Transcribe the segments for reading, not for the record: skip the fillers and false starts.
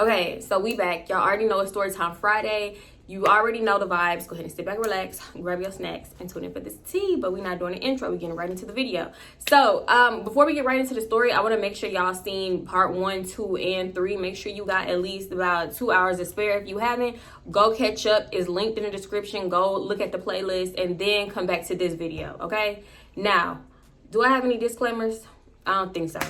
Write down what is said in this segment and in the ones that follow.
Okay, so we back. Y'all already know it's Storytime Friday. You already know the vibes. Go ahead and sit back, relax, grab your snacks, and tune in for this tea. But we're not doing an intro. We're getting right into the video. So before we get right into the story, I want to make sure y'all seen part 1, 2, and 3. Make sure you got at least about 2 hours to spare. If you haven't, go catch up. It's linked in the description. Go look at the playlist and then come back to this video, okay? Now, do I have any disclaimers? I don't think so.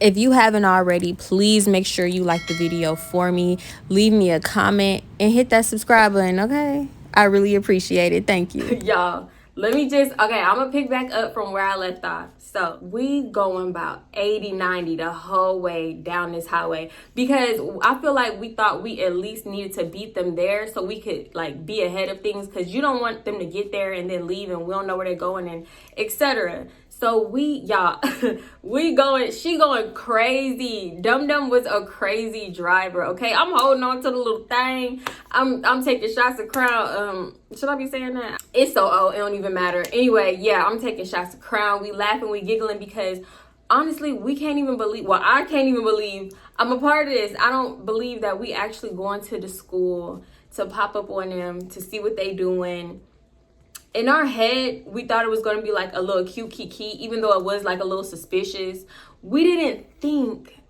If you haven't already, please make sure you like the video for me. Leave me a comment and hit that subscribe button, okay? I really appreciate it. Thank you. Y'all, let me just, okay, I'm going to pick back up from where I left off. So we going about 80, 90 the whole way down this highway because I feel like we thought we at least needed to beat them there so we could like be ahead of things because you don't want them to get there and then leave and we don't know where they're going and etc. So y'all, she going crazy. Dum Dum was a crazy driver, okay? I'm holding on to the little thing. I'm taking shots of Crown. Should I be saying that? It's so old, it don't even matter. Anyway, yeah, I'm taking shots of Crown. We laughing, we giggling because honestly, we can't even believe, well, I can't even believe I'm a part of this. I don't believe that we actually going to the school to pop up on them, to see what they doing. In our head, we thought it was going to be like a little cute kiki, even though it was like a little suspicious. We didn't think,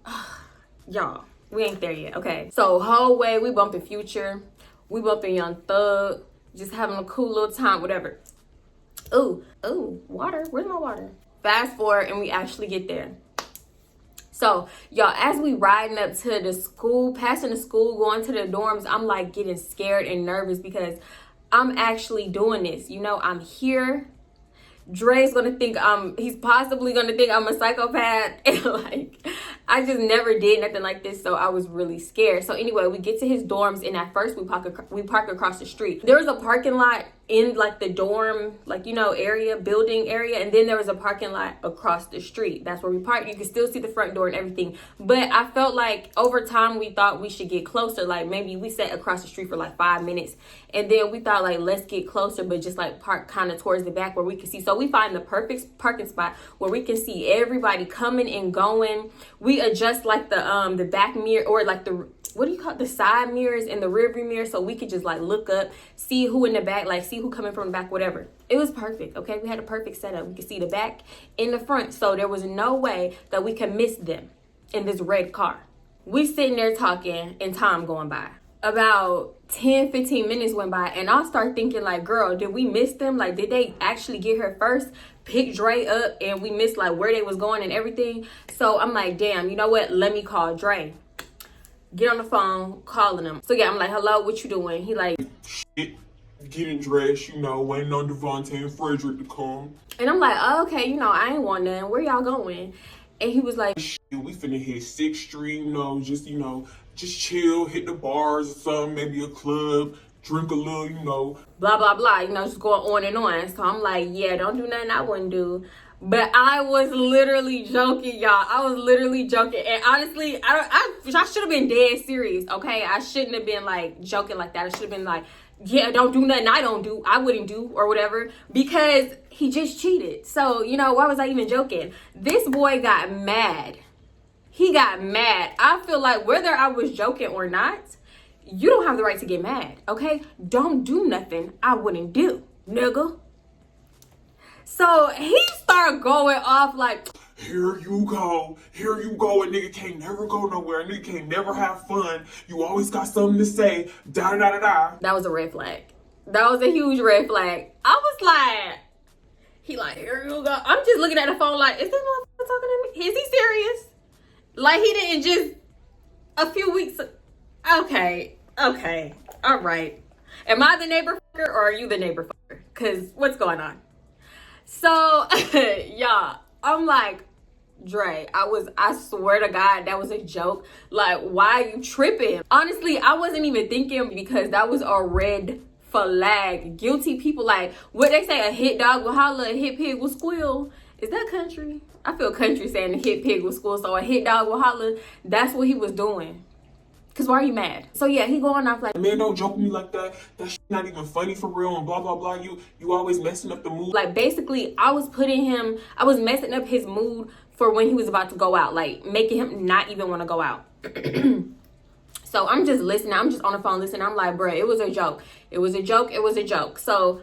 y'all, we ain't there yet, okay? So whole way, we bumping Future, we bumping Young Thug, just having a cool little time, whatever. Ooh, water, where's my water? Fast forward and we actually get there. So y'all, as we riding up to the school, passing the school, going to the dorms, I'm like getting scared and nervous because I'm actually doing this. You know, I'm here. Dre's gonna think he's possibly gonna think I'm a psychopath. And like, I just never did nothing like this. So I was really scared. So anyway, we get to his dorms and at first we park across the street. There was a parking lot in like the dorm, like, you know, building area. And then there was a parking lot across the street. That's where we parked. You can still see the front door and everything. But I felt like over time we thought we should get closer. Like maybe we sat across the street for like 5 minutes. And then we thought like, let's get closer, but just like park kind of towards the back where we can see. So we find the perfect parking spot where we can see everybody coming and going. We adjust like the back mirror or like the, what do you call it? The side mirrors and the rear view mirror so we could just like look up, see who in the back, like see who coming from the back, whatever. It was perfect, okay? We had a perfect setup. We could see the back and the front. So there was no way that we could miss them in this red car. We sitting there talking and time going by. About 10, 15 minutes went by and I'll start thinking like, girl, did we miss them? Like, did they actually get her first, pick Dre up and we missed like where they was going and everything? So I'm like, damn, you know what? Let me call Dre. Get on the phone, calling him. So yeah, I'm like, hello, what you doing? He like, shit, getting dressed, you know, waiting on Devontae and Frederick to come. And I'm like, oh, okay, you know, I ain't want none. Where y'all going? And he was like, shit, we finna hit 6th Street, you know, just chill, hit the bars or something, maybe a club, drink a little, you know. Blah, blah, blah, you know, just going on and on. So I'm like, yeah, don't do nothing I wouldn't do. But I was literally joking, y'all. I was literally joking. And honestly, I should have been dead serious, okay? I shouldn't have been like joking like that. I should have been like, yeah, don't do nothing I wouldn't do or whatever, because he just cheated. So, you know, why was I even joking? This boy got mad. He got mad. I feel like whether I was joking or not, you don't have the right to get mad, okay? Don't do nothing I wouldn't do, nigga. So he started going off like, here you go, a nigga can't never go nowhere, a nigga can't never have fun, you always got something to say, da-da-da-da-da. That was a red flag. That was a huge red flag. I was like, he like, here you go. I'm just looking at the phone like, is this motherfucker talking to me? Is he serious? Like he didn't just a few weeks. Okay, all right. Am I the neighbor fucker or are you the neighbor fucker? Because what's going on? So, y'all, I'm like, Dre, I swear to God, that was a joke. Like, why are you tripping? Honestly, I wasn't even thinking because that was a red flag. Guilty people, like, what they say, a hit dog will holler, a hit pig will squeal. Is that country? I feel country saying a hit pig will squeal, so a hit dog will holler. That's what he was doing. Cause why are you mad? So yeah, he going off like, man, don't joke with me like that. That's not even funny for real and blah, blah, blah. You always messing up the mood. Like basically I was messing up his mood for when he was about to go out. Like making him not even want to go out. So I'm just listening. I'm just on the phone listening. I'm like, bruh, it was a joke. It was a joke. It was a joke. So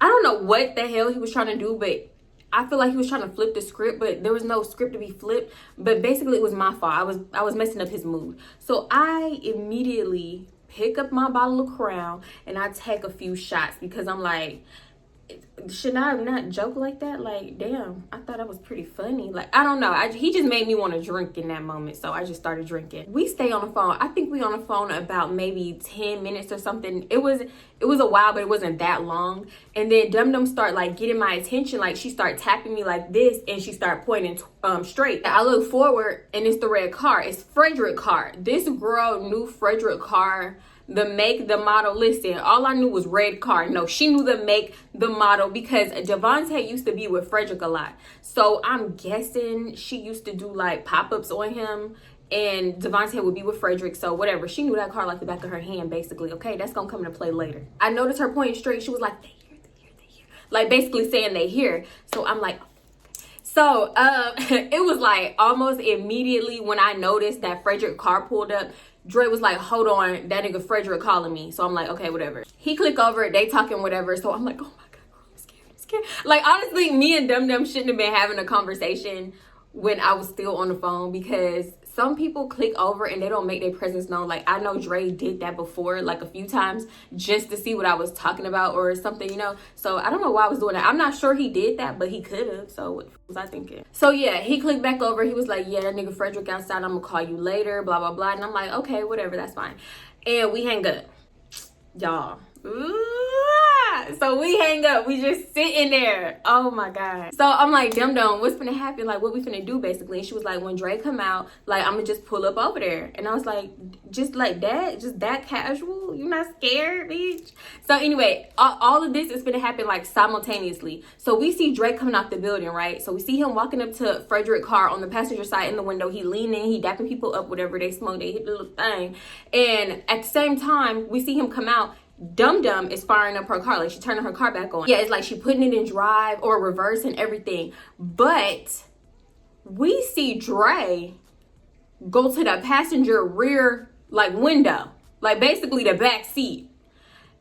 I don't know what the hell he was trying to do, but I feel like he was trying to flip the script, but there was no script to be flipped. But basically, it was my fault. I was messing up his mood. So I immediately pick up my bottle of Crown and I take a few shots because I'm like, should I not joke like that? Like, damn, I thought that was pretty funny. Like, I don't know. He just made me want to drink in that moment. So I just started drinking. We stay on the phone. I think we on the phone about maybe 10 minutes or something. It was a while, but it wasn't that long. And then Dum Dum start like getting my attention. Like she started tapping me like this and she started pointing straight. I look forward and it's the red car. It's Frederick car. This girl knew Frederick car, the make, the model. Listen, all I knew was red car. No, she knew the make, the model, because Devontae used to be with Frederick a lot. So I'm guessing she used to do like pop-ups on him and Devontae would be with Frederick. So whatever, she knew that car like the back of her hand, basically. Okay, that's gonna come into play later. I noticed her pointing straight. She was like, they here, they here, they here. Like basically saying they here. So I'm like, so it was like almost immediately when I noticed that Frederick car pulled up, Dre was like, hold on, that nigga Frederick calling me. So I'm like, okay, whatever. He click over, they talking whatever. So I'm like, oh my God, I'm scared. Like, honestly, me and Dum Dum shouldn't have been having a conversation when I was still on the phone, because some people click over and they don't make their presence known. Like, I know Dre did that before, like a few times, just to see what I was talking about or something, you know? So I don't know why I was doing that. I'm not sure he did that, but he could have. So what was I thinking? So yeah, he clicked back over. He was like, yeah, that nigga Frederick outside. I'm gonna call you later, blah, blah, blah. And I'm like, okay, whatever, that's fine. And we hang up. Y'all. So we hang up. We just sitting there. Oh my God. So I'm like, Dum Dum, what's gonna happen? Like, what we finna do, basically? And she was like, when Dre come out, like, I'm gonna just pull up over there. And I was like, just like that? Just that casual? You not scared, bitch? So anyway, all of this is gonna happen like simultaneously. So we see Dre coming out the building, right? So we see him walking up to Frederick's car on the passenger side in the window. He leaning, he dapping people up, whatever. They smoke, they hit the little thing. And at the same time, we see him come out. Dum Dum is firing up her car, like she turning her car back on. Yeah, it's like she putting it in drive or reverse and everything. But we see Dre go to the passenger rear like window, like basically the back seat,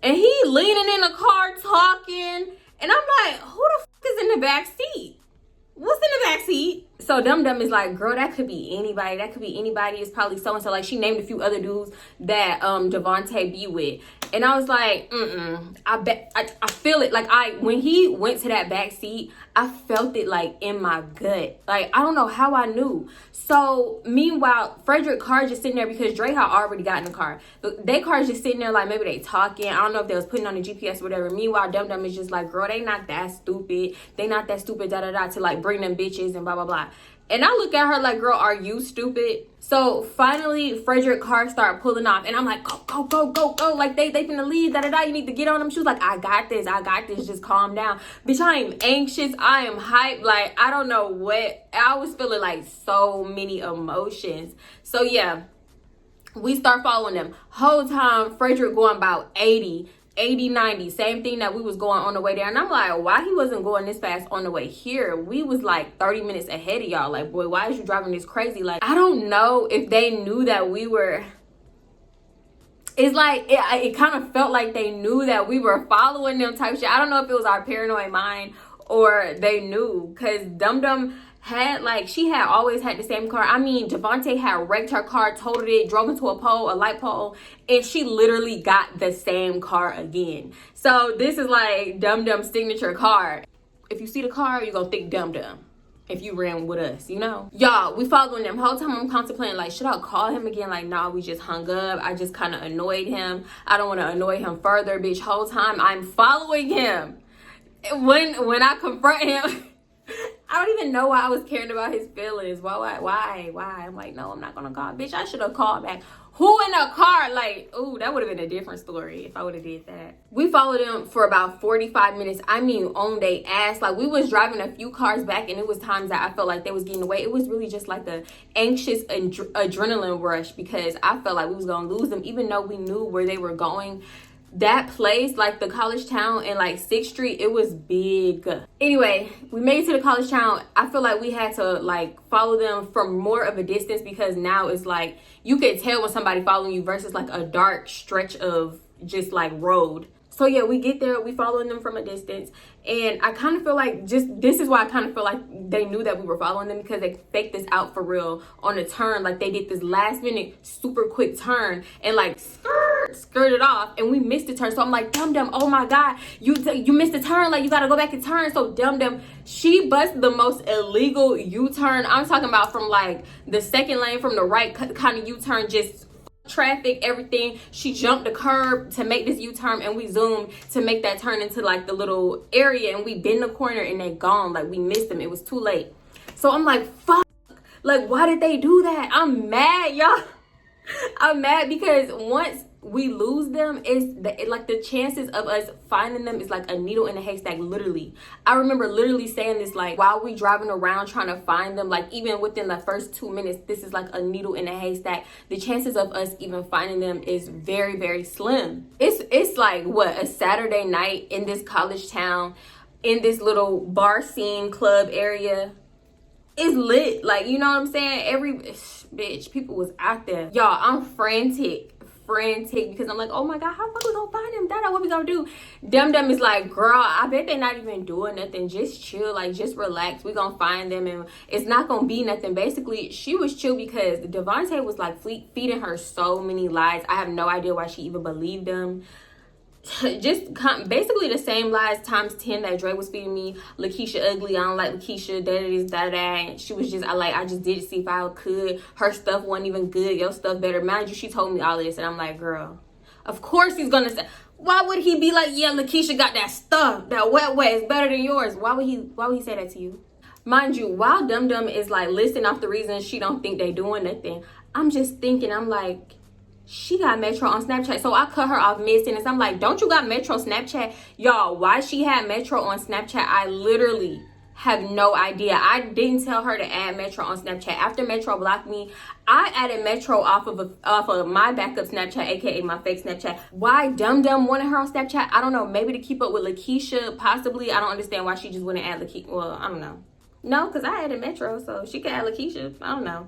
and he leaning in the car talking. And I'm like, who the fuck is in the back seat? What's in the back seat? So Dum Dum is like, girl, that could be anybody. That could be anybody. It's probably so and so. Like, she named a few other dudes that Devontae be with. And I was like, I feel it. Like, when he went to that back seat, I felt it like in my gut. Like, I don't know how I knew. So meanwhile, Frederick car just sitting there because Dre had already got in the car. They car just sitting there like maybe they talking. I don't know if they was putting on the GPS or whatever. Meanwhile, Dum Dum is just like, girl, they not that stupid. They not that stupid, da-da-da, to like bring them bitches and blah, blah, blah. And I look at her like, girl, are you stupid? So finally, Frederick car start pulling off. And I'm like, go, go, go, go, go. Like, they finna leave, da-da-da. You need to get on them. She was like, I got this. Just calm down. Bitch, I am anxious. I am hyped. Like, I don't know what. I was feeling like so many emotions. So yeah, we start following them. Whole time, Frederick going about 80, 90, same thing that we was going on the way there. And I'm like, why he wasn't going this fast on the way here? We was like 30 minutes ahead of y'all. Like, boy, why is you driving this crazy? Like, I don't know if they knew that we were, it's like, it kind of felt like they knew that we were following them type shit. I don't know if it was our paranoid mind or they knew, because Dum Dum had, like, she had always had the same car. I mean, Devontae had wrecked her car, totaled it, drove into a pole, a light pole, and she literally got the same car again. So this is like Dum Dum's signature car. If you see the car, you're gonna think Dum Dum if you ran with us, you know? Y'all, we following them. Whole time I'm contemplating, like, should I call him again? Like, nah, we just hung up. I just kind of annoyed him. I don't want to annoy him further, bitch. Whole time I'm following him. When I confront him, I don't even know why I was caring about his feelings. Why? I'm like, no, I'm not gonna call. Bitch, I should have called back. Who in a car? Like, ooh, that would have been a different story if I would have did that. We followed them for about 45 minutes. I mean, on they ass. Like, we was driving a few cars back, and it was times that I felt like they was getting away. It was really just like the anxious adrenaline rush, because I felt like we was gonna lose them, even though we knew where they were going. that place, like the college town and like 6th Street, it was big. Anyway, we made it to the college town. I feel like we had to like follow them from more of a distance, because now it's like you can tell when somebody following you versus like a dark stretch of just like road. So yeah, we get there, we following them from a distance, and I kind of feel like this is why I kind of feel like they knew that we were following them, because they faked this out for real on a turn. Like they did this last minute super quick turn and like skirted off, and we missed the turn. So I'm like, Dum Dum, oh my god, you missed the turn, like you gotta go back and turn. So Dum Dum, she busted the most illegal U-turn. I'm talking about from like the second lane from the right kind of U-turn, just traffic, everything. She jumped the curb to make this U-turn, and we zoomed to make that turn into like the little area, and we bend the corner and they gone. Like we missed them, it was too late. So I'm like, fuck, like why did they do that? I'm mad, y'all. I'm mad because once we lose them, like the chances of us finding them is like a needle in a haystack, literally. I remember literally saying this, like while we driving around trying to find them, like even within the first 2 minutes, this is like a needle in a haystack. The chances of us even finding them is very, very slim. It's like what, a Saturday night in this college town, in this little bar scene club area. It's lit, like, you know what I'm saying? Every bitch, people was out there. Y'all, I'm frantic because I'm like, oh my god, how the fuck we gonna find them? Dada, what we gonna do? Dum Dum is like, girl, I bet they're not even doing nothing. Just chill, like just relax. We gonna find them and it's not gonna be nothing. Basically, she was chill because Devontae was like feeding her so many lies. I have no idea why she even believed them. Just basically the same lies times 10 that Dre was feeding me. Lakeisha ugly, I don't like Lakeisha, that. And she was just, I just did it to see if I could. Her stuff wasn't even good, your stuff better. Mind you, she told me all of this, and I'm like, girl, of course he's gonna say, why would he be like, yeah, Lakeisha got that stuff, that wet is better than yours? Why would he say that to you? Mind you, while Dum Dum is like listing off the reasons she don't think they doing nothing, I'm just thinking, I'm like, she got Metro on Snapchat. So I cut her off mid-sentence. I'm like, don't you got Metro Snapchat? Y'all, why she had Metro on Snapchat, I literally have no idea. I didn't tell her to add Metro on Snapchat. After Metro blocked me, I added Metro off of my backup Snapchat, aka my fake Snapchat. Why Dum Dum wanted her on Snapchat, I don't know. Maybe to keep up with Lakeisha, possibly. I don't understand why she just wouldn't add Lakeisha. Well, I don't know. No, because I added Metro, so she could add Lakeisha. I don't know.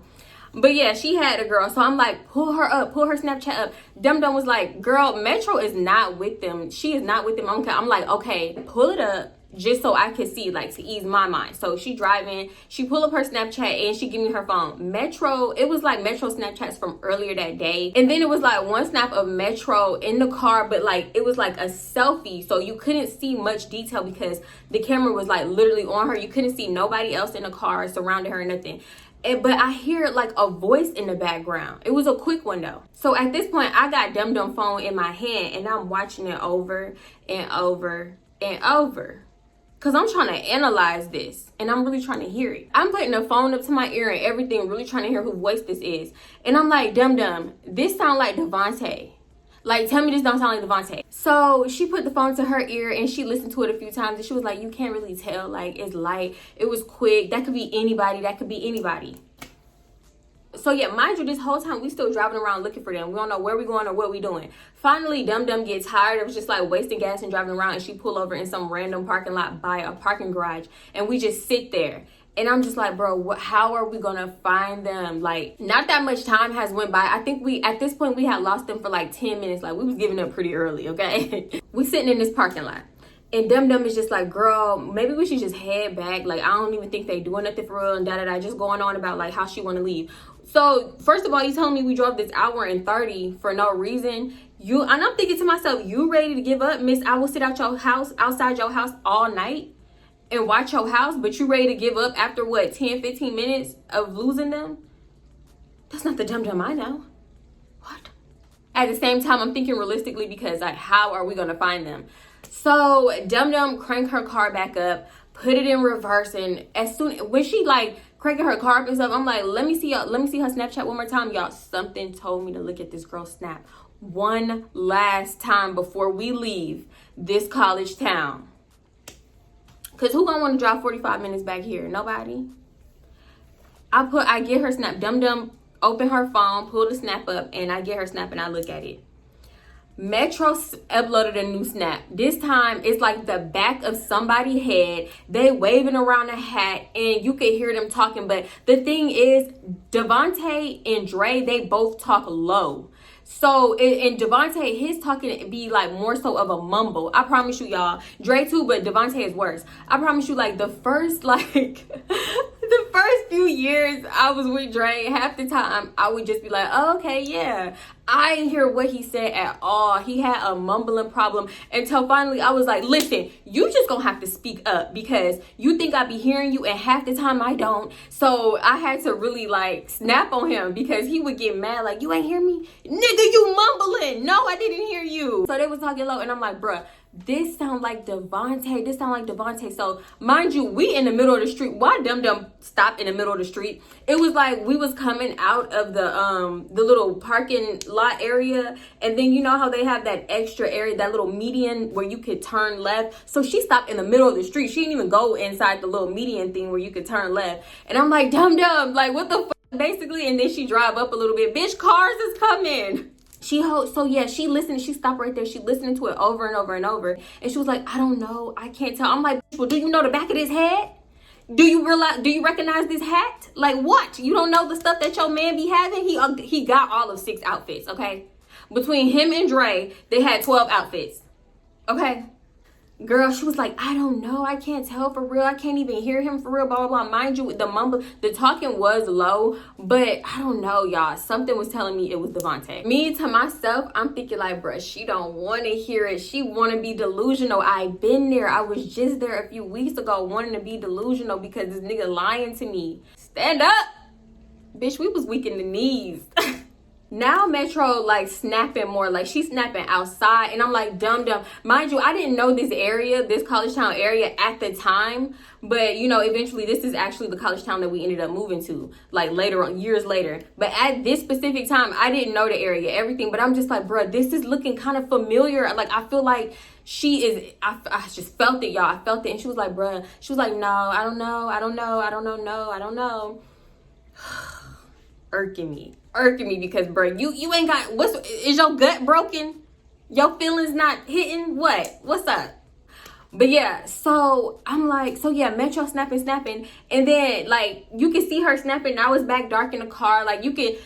But yeah, she had a girl. So I'm like, pull her up, pull her Snapchat up. Dum Dum was like, girl, Metro is not with them. She is not with them. I'm like, okay, pull it up just so I can see, like, to ease my mind. So she driving, she pull up her Snapchat and she give me her phone. Metro, it was like Metro Snapchats from earlier that day. And then it was like one snap of Metro in the car, but like it was like a selfie. So you couldn't see much detail because the camera was like literally on her. You couldn't see nobody else in the car surrounding her or nothing. But I hear like a voice in the background. It was a quick one though. So at this point, I got Dum Dum phone in my hand and I'm watching it over and over and over. Cause I'm trying to analyze this and I'm really trying to hear it. I'm putting the phone up to my ear and everything, really trying to hear whose voice this is. And I'm like, Dum Dum, this sound like Devontae. Like, tell me this don't sound like Devontae. So she put the phone to her ear and she listened to it a few times and she was like, you can't really tell. Like, it's light. It was quick. That could be anybody. That could be anybody. So yeah, mind you, this whole time we still driving around looking for them. We don't know where we going or what we doing. Finally, Dum Dum gets tired of just like wasting gas and driving around, and she pull over in some random parking lot by a parking garage, and we just sit there. And I'm just like, bro, how are we gonna find them? Like, not that much time has went by. I think at this point we had lost them for like 10 minutes. Like, we was giving up pretty early, okay? We sitting in this parking lot. And Dum Dum is just like, girl, maybe we should just head back. Like, I don't even think they doing nothing for real and da-da-da. Just going on about like how she want to leave. So, first of all, you telling me we drove this hour and 30 for no reason. And I'm thinking to myself, you ready to give up, miss? I will sit outside your house all night and watch your house, but you ready to give up after what, 10, 15 minutes of losing them? That's not the Dum Dum I know. What? At the same time, I'm thinking realistically because like, how are we going to find them? So Dum Dum cranked her car back up, put it in reverse, and when she like cranking her car up and stuff, I'm like, let me see her Snapchat one more time. Y'all, something told me to look at this girl's snap one last time before we leave this college town. Cause who gonna want to drive 45 minutes back here? Nobody. I get her snap. Dum Dum open her phone, pull the snap up, and I get her snap and I look at it. Metro uploaded a new snap. This time it's like the back of somebody's head. They waving around a hat and you can hear them talking. But the thing is, Devontae and Dre, they both talk low. So in Devontae, his talking be like more so of a mumble. I promise you, y'all. Dre too, but Devontae is worse. I promise you, like the first the first few years I was with Dre, half the time I would just be like, oh, okay, yeah. I didn't hear what he said at all. He had a mumbling problem until finally I was like, listen, you just gonna have to speak up because you think I be hearing you and half the time I don't. So I had to really like snap on him because he would get mad like, you ain't hear me? Nigga, you mumbling. No, I didn't hear you. So they was talking low and I'm like, bruh, this sound like Devontae. This sound like Devontae. So mind you, we in the middle of the street. Why Dum stopped in the middle of the street? It was like we was coming out of the little parking lot area, and then you know how they have that extra area, that little median where you could turn left. So she stopped in the middle of the street. She didn't even go inside the little median thing where you could turn left. And I'm like, Dum, like what the fuck, basically. And then she drive up a little bit. Bitch, cars is coming. She listened, she stopped right there. She listened to it over and over and over. And she was like, I don't know, I can't tell. I'm like, well, do you know the back of this head? Do you recognize this hat? Like what? You don't know the stuff that your man be having? He got all of 6 outfits, okay? Between him and Dre, they had 12 outfits. Okay? Girl, she was like, I don't know. I can't tell for real. I can't even hear him for real, blah, blah, blah. Mind you, the talking was low, but I don't know, y'all. Something was telling me it was Devontae. Me, to myself, I'm thinking like, bruh, she don't want to hear it. She want to be delusional. I've been there. I was just there a few weeks ago wanting to be delusional because this nigga lying to me. Stand up. Bitch, we was weak in the knees. Now Metro like snapping more, like she's snapping outside, and I'm like, Dum. Mind you, I didn't know this area, this college town area at the time, but you know, eventually this is actually the college town that we ended up moving to, like later on, years later. But at this specific time, I didn't know the area, everything, but I'm just like, bruh, this is looking kind of familiar. Like I feel like she is, I just felt it, y'all. I felt it, and she was like, bruh, she was like, no, I don't know. Irking me because, bro, you ain't got, is your gut broken? Your feelings not hitting? What's up? But yeah, so I'm like, so yeah, Metro snapping, and then like you can see her snapping. Now it's back dark in the car. Like you could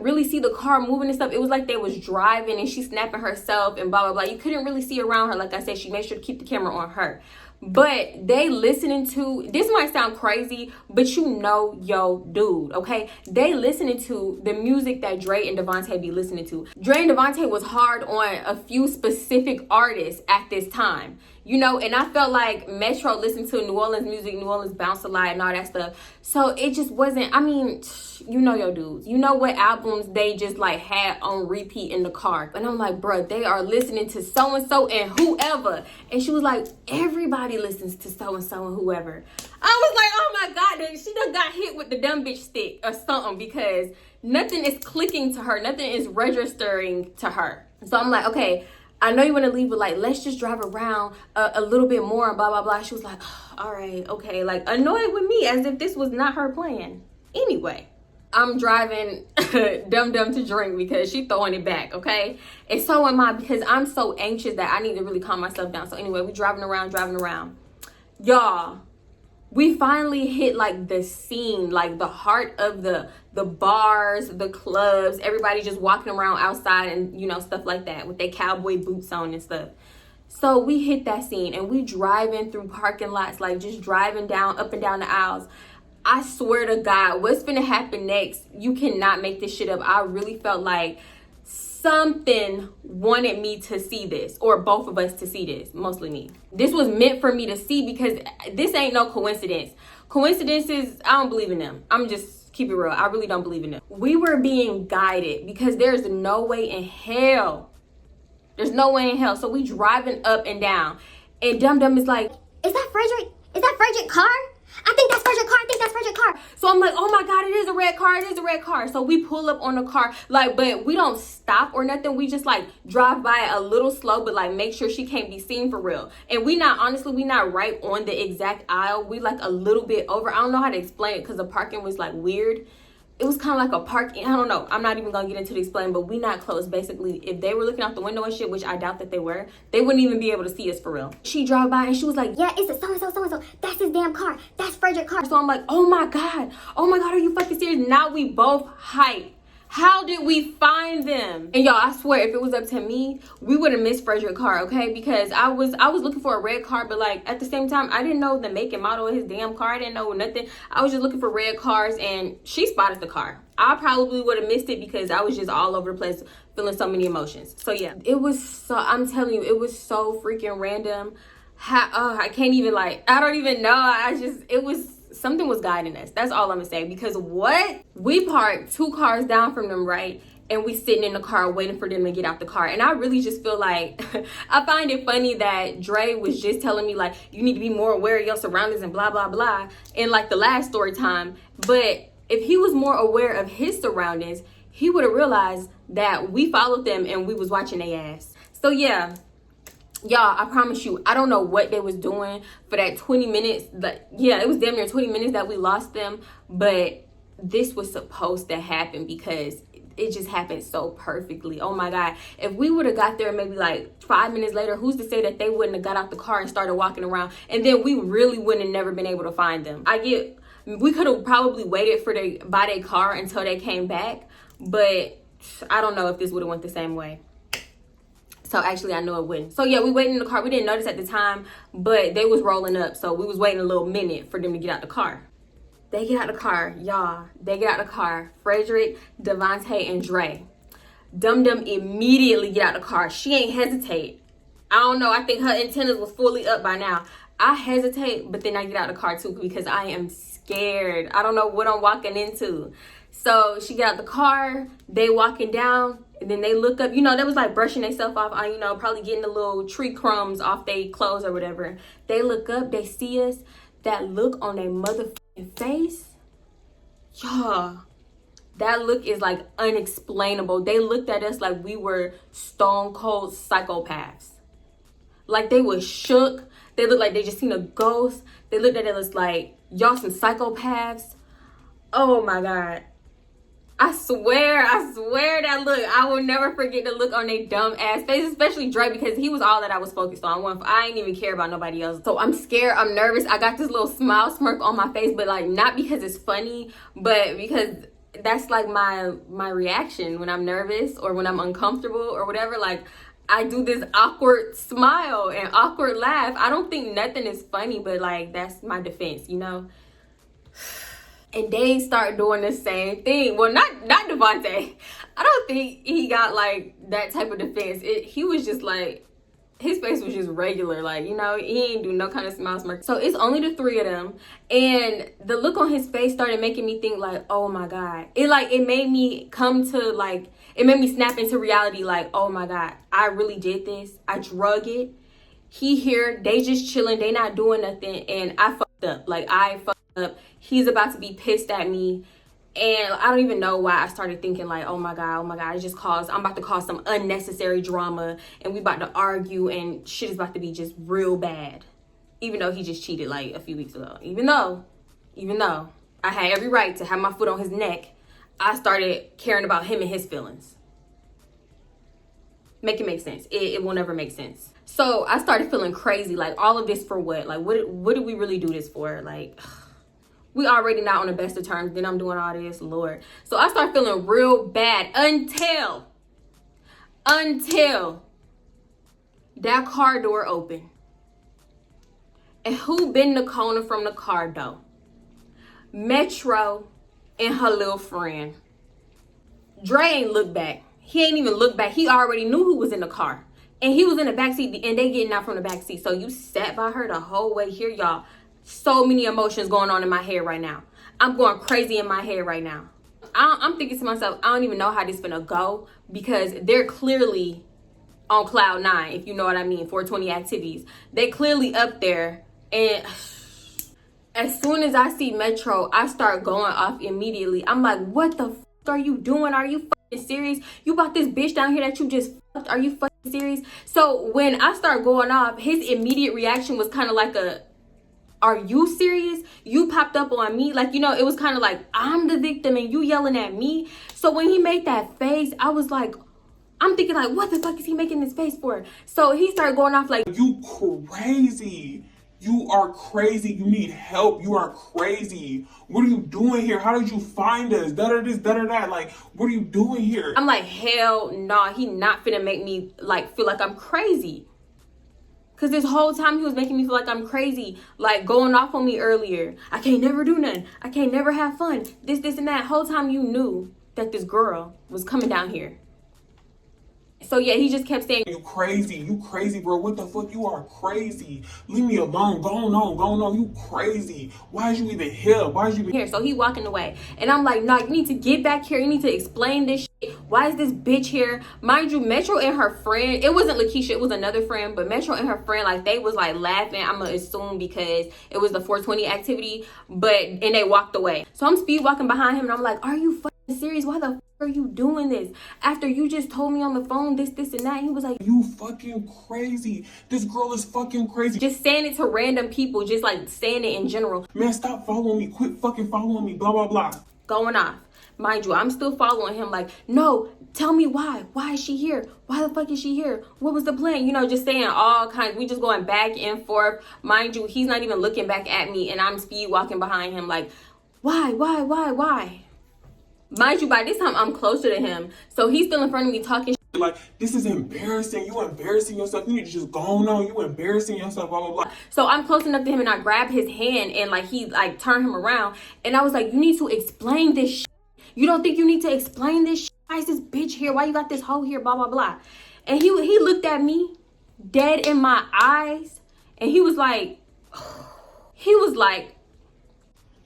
really see the car moving and stuff. It was like they was driving and she's snapping herself and blah blah blah. You couldn't really see around her. Like I said, she made sure to keep the camera on her. But they listening to, this might sound crazy, but you know, yo, dude, okay? They listening to the music that Dre and Devontae be listening to. Dre and Devontae was hard on a few specific artists at this time, you know? And I felt like Metro listened to New Orleans music, New Orleans bounce a lot and all that stuff. So it just wasn't, I mean, you know your dudes. You know what albums they just like had on repeat in the car. And I'm like, bruh, they are listening to so-and-so and whoever. And she was like, everybody listens to so-and-so and whoever. I was like, oh my God, she done got hit with the dumb bitch stick or something because nothing is clicking to her. Nothing is registering to her. So I'm like, okay, I know you want to leave, but like, let's just drive around a little bit more and blah, blah, blah. She was like, oh, all right, okay. Like annoyed with me as if this was not her plan. Anyway, I'm driving Dum to drink because she throwing it back, okay? And so am I because I'm so anxious that I need to really calm myself down. So anyway, we driving around. Y'all, we finally hit like the scene, like the heart of the bars, the clubs, everybody just walking around outside and, you know, stuff like that with their cowboy boots on and stuff. So we hit that scene and we driving through parking lots, like just driving down, up and down the aisles. I swear to God, what's gonna happen next? You cannot make this shit up. I really felt like something wanted me to see this, or both of us to see this, mostly me. This was meant for me to see because this ain't no coincidence. Coincidences, I don't believe in them. I'm just keep it real. I really don't believe in them. We were being guided because there's no way in hell. There's no way in hell. So we driving up and down, and Dum is like, Is that Frederick? Is that Frederick car? I think that's Frederick car. So I'm like, oh my God, it is a red car. So we pull up on the car, like, but we don't stop or nothing. We just like drive by a little slow, but like make sure she can't be seen for real. And we not right on the exact aisle. We like a little bit over. I don't know how to explain it because the parking was like weird. it was kind of like a park. I don't know. I'm not even gonna get into the explain, but we not close. Basically, if they were looking out the window and shit, which I doubt that they were, they wouldn't even be able to see us for real. She drove by and she was like, Yeah, it's a so-and-so. That's his damn car. That's Frederick's car. so I'm like, oh my God, are you fucking serious? Now we both hype. How did we find them? And y'all, I swear, if it was up to me, we would have missed Frederick's car, okay? Because I was looking for a red car, but like at the same time, I didn't know the make and model of his damn car. I didn't know nothing. I was just looking for red cars, and she spotted the car. I probably would have missed it because I was just all over the place feeling so many emotions. So yeah, it was so, I'm telling you, it was so freaking random. I can't even, like, I don't even know. Something was guiding us. That's all I'm gonna say. Because what? We parked 2 cars down from them, right? And we sitting in the car waiting for them to get out the car. And I really just feel like, I find it funny that Dre was just telling me, like, you need to be more aware of your surroundings and blah, blah, blah. In like the last story time. But if he was more aware of his surroundings, he would have realized that we followed them and we was watching their ass. So yeah. Y'all, I promise you, I don't know what they was doing for that 20 minutes. Yeah, it was damn near 20 minutes that we lost them. But this was supposed to happen because it just happened so perfectly. Oh my God. If we would have got there maybe like 5 minutes later, who's to say that they wouldn't have got out the car and started walking around? And then we really wouldn't have never been able to find them. We could have probably waited by their car until they came back. But I don't know if this would have went the same way. So actually, I know it wouldn't. So yeah, we waited in the car. We didn't notice at the time, but they was rolling up. So we was waiting a little minute for them to get out the car. They get out the car, y'all. They get out the car. Frederick, Devontae, and Dre. Dum Dum immediately get out the car. She ain't hesitate. I don't know. I think her antennas was fully up by now. I hesitate, but then I get out the car too because I am scared. I don't know what I'm walking into. So she get out the car. They walking down. And then they look up, they was like brushing themselves off, probably getting the little tree crumbs off their clothes or whatever. They look up, they see us. That look on their motherfucking face, y'all, that look is like unexplainable. They looked at us like we were stone cold psychopaths. Like they was shook. They looked like they just seen a ghost. They looked at us like, y'all some psychopaths. Oh my God. I swear that look, I will never forget the look on their dumb ass face, especially Dre, because he was all that I was focused on. I didn't even care about nobody else. So I'm scared, I'm nervous. I got this little smile smirk on my face, but like not because it's funny, but because that's like my reaction when I'm nervous or when I'm uncomfortable or whatever. Like I do this awkward smile and awkward laugh. I don't think nothing is funny, but like that's my defense, And they start doing the same thing. Well, not Devontae. I don't think he got like that type of defense. He was just like, his face was just regular. Like, he ain't do no kind of smile smirk. So it's only the 3 of them. And the look on his face started making me think like, oh my God. It made me it made me snap into reality like, oh my God, I really did this. I drug it. He here, they just chilling. They not doing nothing. And I fucked up. Like I fucked up. He's about to be pissed at me. And I don't even know why I started thinking like, oh my God, I'm about to cause some unnecessary drama and we about to argue and shit is about to be just real bad. Even though he just cheated like a few weeks ago. Even though I had every right to have my foot on his neck, I started caring about him and his feelings. Make it make sense. It will never make sense. So I started feeling crazy. Like all of this for what? Like what did we really do this for? Like we already not on the best of terms. Then I'm doing all this, Lord. So I start feeling real bad until that car door opened. And who been the corner from the car door? Metro and her little friend. Dre ain't look back. He ain't even look back. He already knew who was in the car. And he was in the backseat and they getting out from the backseat. So you sat by her the whole way here, y'all. So many emotions going on in my head right now. I'm going crazy in my head right now. I'm thinking to myself, I don't even know how this finna go because they're clearly on cloud 9, if you know what I mean, 420 activities. They clearly up there. And as soon as I see Metro, I start going off immediately. I'm like, what the f*** are you doing? Are you f***ing serious? You brought this bitch down here that you just f***ed? Are you f***ing serious? So when I start going off, his immediate reaction was kind of like a, Are you serious? You popped up on me. Like, you know, it was kind of like I'm the victim and you yelling at me. So when he made that face, I was like, I'm thinking like, what the fuck is he making this face for? So he started going off like, you crazy. You are crazy. You need help. You are crazy. What are you doing here? How did you find us? Da-da this, da-da that. Like, what are you doing here? I'm like, hell nah, he not finna make me like feel like I'm crazy. Cause this whole time he was making me feel like I'm crazy, like going off on me earlier. I can't never do nothing. I can't never have fun. This, and that. Whole time you knew that this girl was coming down here. So yeah, he just kept saying, you crazy, bro. What the fuck? You are crazy. Leave me alone. Go on. You crazy. Why is you even here? Why is you even here? So he walking away. And I'm like, nah, you need to get back here. You need to explain this shit. Why is this bitch here? Mind you, Metro and her friend, it wasn't Lakeisha, it was another friend, but Metro and her friend, like, they was like laughing, I'm gonna assume because it was the 420 activity, and they walked away. So I'm speed walking behind him and I'm like, are you fucking serious? Why the fuck are you doing this? After you just told me on the phone this, and that. He was like, you fucking crazy. This girl is fucking crazy. Just saying it to random people, just like saying it in general. Man, stop following me. Quit fucking following me. Blah, blah, blah. Going off. Mind you, I'm still following him like, no, tell me why. Why is she here? Why the fuck is she here? What was the plan? You know, just saying all kinds. We just going back and forth. Mind you, he's not even looking back at me and I'm speed walking behind him like, why? Mind you, by this time, I'm closer to him. So he's still in front of me talking shit. Like, this is embarrassing. You embarrassing yourself. You need to just go on. You embarrassing yourself, blah, blah, blah. So I'm close enough to him and I grab his hand and like he like turned him around. And I was like, you need to explain this shit. You don't think you need to explain this shit? Why is this bitch here? Why you got this hoe here? Blah, blah, blah. And he looked at me dead in my eyes. And he was like,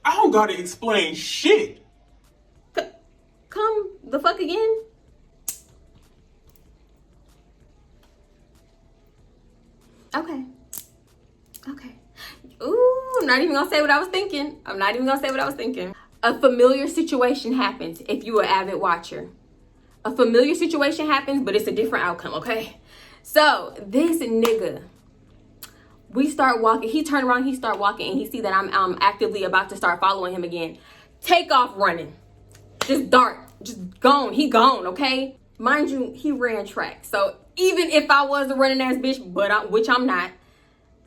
I don't gotta explain shit. Come the fuck again? Okay. Ooh, I'm not even gonna say what I was thinking. A familiar situation happens if you are an avid watcher. A familiar situation happens, but it's a different outcome, okay? So this nigga, we start walking. He turned around, he start walking, and he see that I'm actively about to start following him again. Take off running. Just dart. Just gone. He gone, okay? Mind you, he ran track. So even if I was a running ass bitch, which I'm not,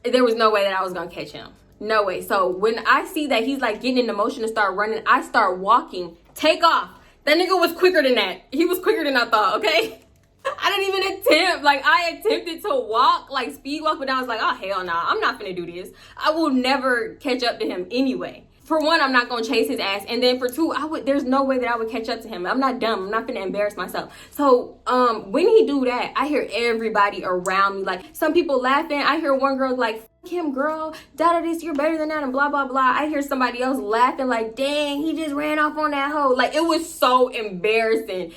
there was no way that I was gonna catch him. No way. So when I see that he's like getting in the motion to start running, I start walking. Take off. That nigga was quicker than that. He was quicker than I thought, okay? I didn't even attempt. Like, I attempted to walk, like speed walk, but I was like, oh, hell nah. I'm not finna do this. I will never catch up to him anyway. For one, I'm not gonna chase his ass. And then for two, there's no way that I would catch up to him. I'm not dumb. I'm not finna embarrass myself. So when he do that, I hear everybody around me. Like, some people laughing. I hear one girl like, fuck him, girl. Da this, you're better than that, and blah, blah, blah. I hear somebody else laughing like, dang, he just ran off on that hoe. Like, it was so embarrassing.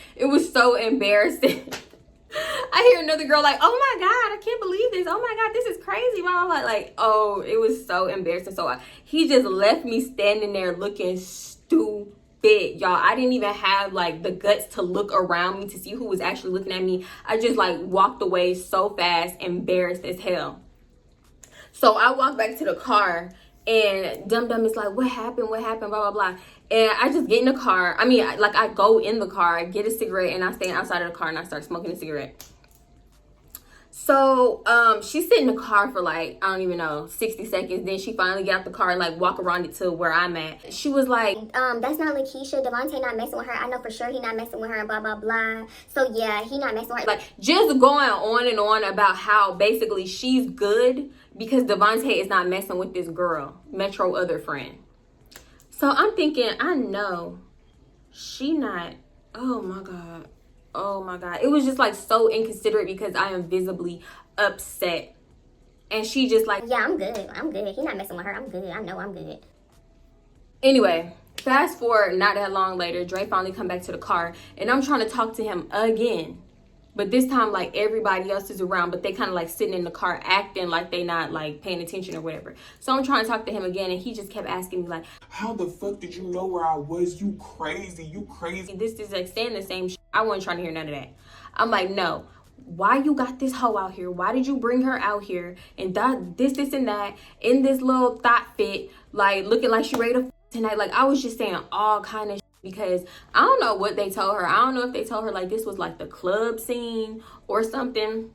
I hear another girl like, oh my God, I can't believe this. Oh my God, this is crazy. Blah, blah, blah. Like, oh, it was so embarrassing. So he just left me standing there looking stupid, y'all. I didn't even have like the guts to look around me to see who was actually looking at me. I just like walked away so fast, embarrassed as hell. So I walked back to the car and Dum is like, what happened, blah, blah, blah. And I just get in the car. I mean, like, I go in the car, get a cigarette, and I stand outside of the car and I start smoking a cigarette. So she sit in the car for like, I don't even know, 60 seconds. Then she finally get out the car and like walk around it to where I'm at. She was like, that's not Lakeisha. Devontae not messing with her. I know for sure he not messing with her and blah, blah, blah. So yeah, he not messing with her. Like, just going on and on about how basically she's good because Devontae is not messing with this girl, Metro other friend. So I'm thinking, I know she not, oh my God. It was just like so inconsiderate because I am visibly upset. And she just like, yeah, I'm good. He not messing with her. I'm good. I know I'm good. Anyway, fast forward not that long later, Dre finally come back to the car and I'm trying to talk to him again. But this time, like, everybody else is around, but they kind of like sitting in the car acting like they not like paying attention or whatever. So I'm trying to talk to him again and he just kept asking me like, how the fuck did you know where I was? You crazy. This is like saying the same shit. I wasn't trying to hear none of that. I'm like, no, why you got this hoe out here? Why did you bring her out here? And this, and that, in this little thought fit, like looking like she ready to tonight. Like, I was just saying all kind of shit because I don't know what they told her. I don't know if they told her like this was like the club scene or something.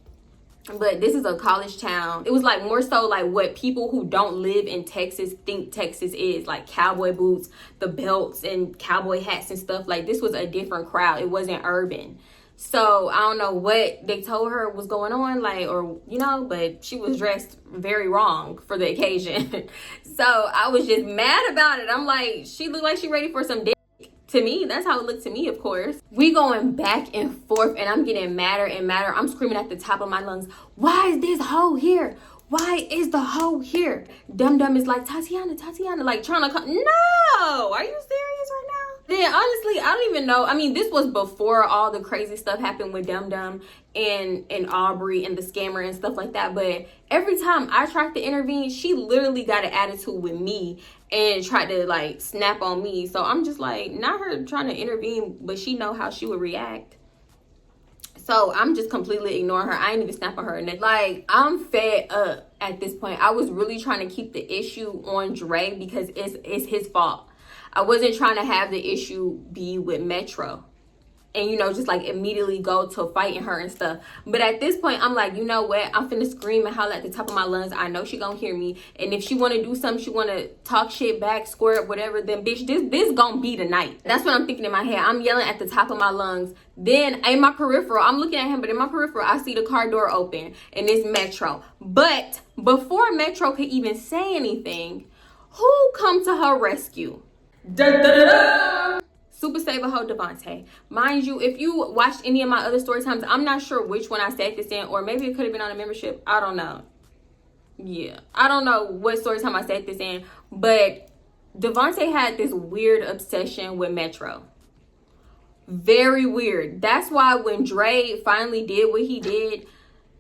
But this is a college town. It was like more so like what people who don't live in Texas think Texas is, like cowboy boots, the belts and cowboy hats and stuff. Like, this was a different crowd. It wasn't urban. So I don't know what they told her was going on, like, or, you know, but she was dressed very wrong for the occasion. So I was just mad about it. I'm like, she looked like she ready for some dick. To me, that's how it looked to me, of course. We going back and forth, and I'm getting madder and madder. I'm screaming at the top of my lungs, why is this hoe here? Why is the hoe here? Dum Dum is like, Tatiana, like trying to come. No, are you serious right now? Then honestly, I don't even know. I mean, this was before all the crazy stuff happened with Dum Dum and Aubrey and the scammer and stuff like that. But every time I tried to intervene, she literally got an attitude with me and tried to like snap on me. So I'm just like, not her trying to intervene, but she know how she would react. So I'm just completely ignoring her. I ain't even snap on her. And like, I'm fed up at this point. I was really trying to keep the issue on Dre because it's his fault. I wasn't trying to have the issue be with Metro. And, you know, just like immediately go to fighting her and stuff. But at this point, I'm like, you know what? I'm finna scream and holler at the top of my lungs. I know she gonna hear me. And if she wanna do something, she wanna talk shit back, square up, whatever, then bitch, this gonna be the night. That's what I'm thinking in my head. I'm yelling at the top of my lungs. Then in my peripheral, I'm looking at him, but in my peripheral, I see the car door open and it's Metro. But before Metro could even say anything, who come to her rescue? Da, da, da, da. Super Saver Ho Devontae. Mind you, if you watched any of my other story times, I'm not sure which one I said this in, or maybe it could have been on a membership. I don't know. Yeah, I don't know what story time I said this in, but Devontae had this weird obsession with Metro. Very weird. That's why when Dre finally did what he did,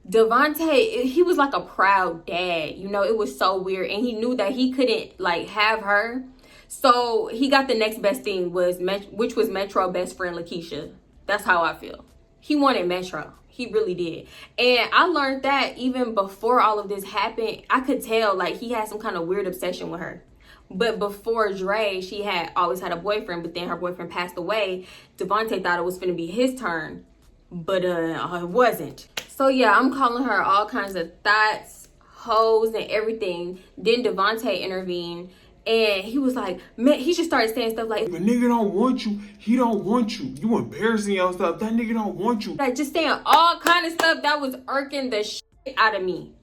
Devontae, he was like a proud dad. You know, it was so weird, and he knew that he couldn't like have her. So he got the next best thing, which was Metro best friend Lakeisha. That's how I feel. He wanted Metro. He really did. And I learned that even before all of this happened, I could tell like he had some kind of weird obsession with her. But before Dre, she had always had a boyfriend, but then her boyfriend passed away. Devontae thought it was going to be his turn, but it wasn't. So yeah, I'm calling her all kinds of thoughts, hoes, and everything. Then Devontae intervened. And he was like, man, he just started saying stuff like, if a nigga don't want you, he don't want you. You embarrassing yourself. That nigga don't want you. Like, just saying all kind of stuff that was irking the shit out of me.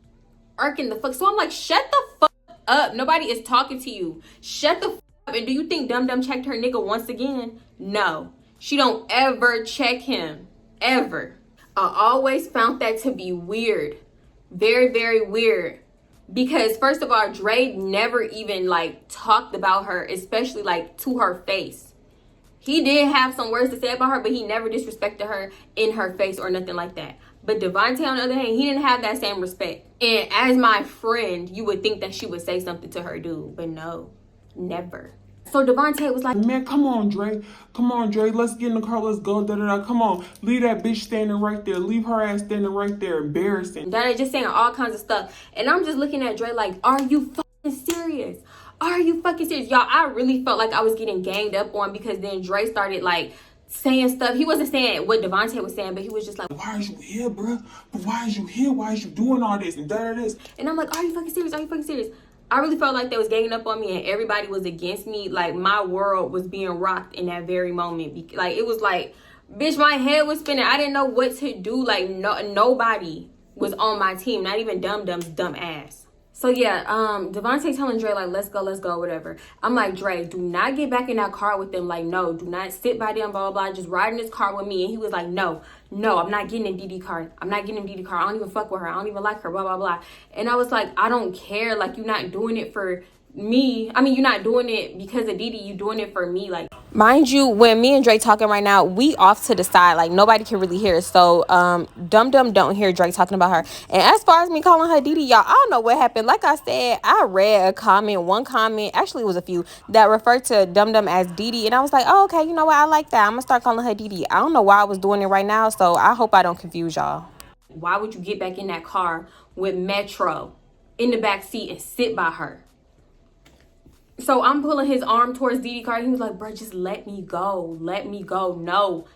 Irking the fuck. So I'm like, shut the fuck up. Nobody is talking to you. Shut the fuck up. And do you think Dum Dum checked her nigga once again? No. She don't ever check him. Ever. I always found that to be weird. Very, very weird. Because first of all, Dre never even like talked about her, especially like to her face. He did have some words to say about her, but he never disrespected her in her face or nothing like that. But Devontae, on the other hand, he didn't have that same respect. And as my friend, you would think that she would say something to her dude, but no, never. So Devontae was like, man, come on, Dre. Come on, Dre. Let's get in the car. Let's go. Da, da, da. Come on. Leave that bitch standing right there. Leave her ass standing right there. Embarrassing. That is just saying all kinds of stuff. And I'm just looking at Dre like, are you fucking serious? Are you fucking serious? Y'all, I really felt like I was getting ganged up on because then Dre started like saying stuff. He wasn't saying what Devontae was saying, but he was just like, why is you here, bro? But why is you here? Why is you doing all this and da, da, this? And I'm like, are you fucking serious? Are you fucking serious? I really felt like they was ganging up on me and everybody was against me. Like, my world was being rocked in that very moment. Like, it was like, bitch, my head was spinning. I didn't know what to do. Like, nobody was on my team. Not even Dum Dum's dumb ass. So, yeah, Devontae telling Dre, like, let's go, whatever. I'm like, Dre, do not get back in that car with them. Like, no, do not sit by them, blah, blah, blah. Just ride in this car with me. And he was like, no, I'm not getting in DD car. I'm not getting in DD car. I don't even fuck with her. I don't even like her, blah, blah, blah. And I was like, I don't care. Like, you're not doing it for me. I mean, you're not doing it because of Didi. You doing it for me. Like, mind you, when me and Dre talking right now, we off to the side. Like, nobody can really hear us. So Dum Dum don't hear Drake talking about her. And as far as me calling her Didi, y'all, I don't know what happened. Like I said, I read one comment, actually it was a few, that referred to Dum Dum as Didi. And I was like, oh, okay, you know what, I like that. I'm gonna start calling her Didi. I don't know why I was doing it right now, so I hope I don't confuse y'all. Why would you get back in that car with Metro in the back seat and sit by her? So I'm pulling his arm towards Didi car. He was like, bro, just let me go. Let me go. No,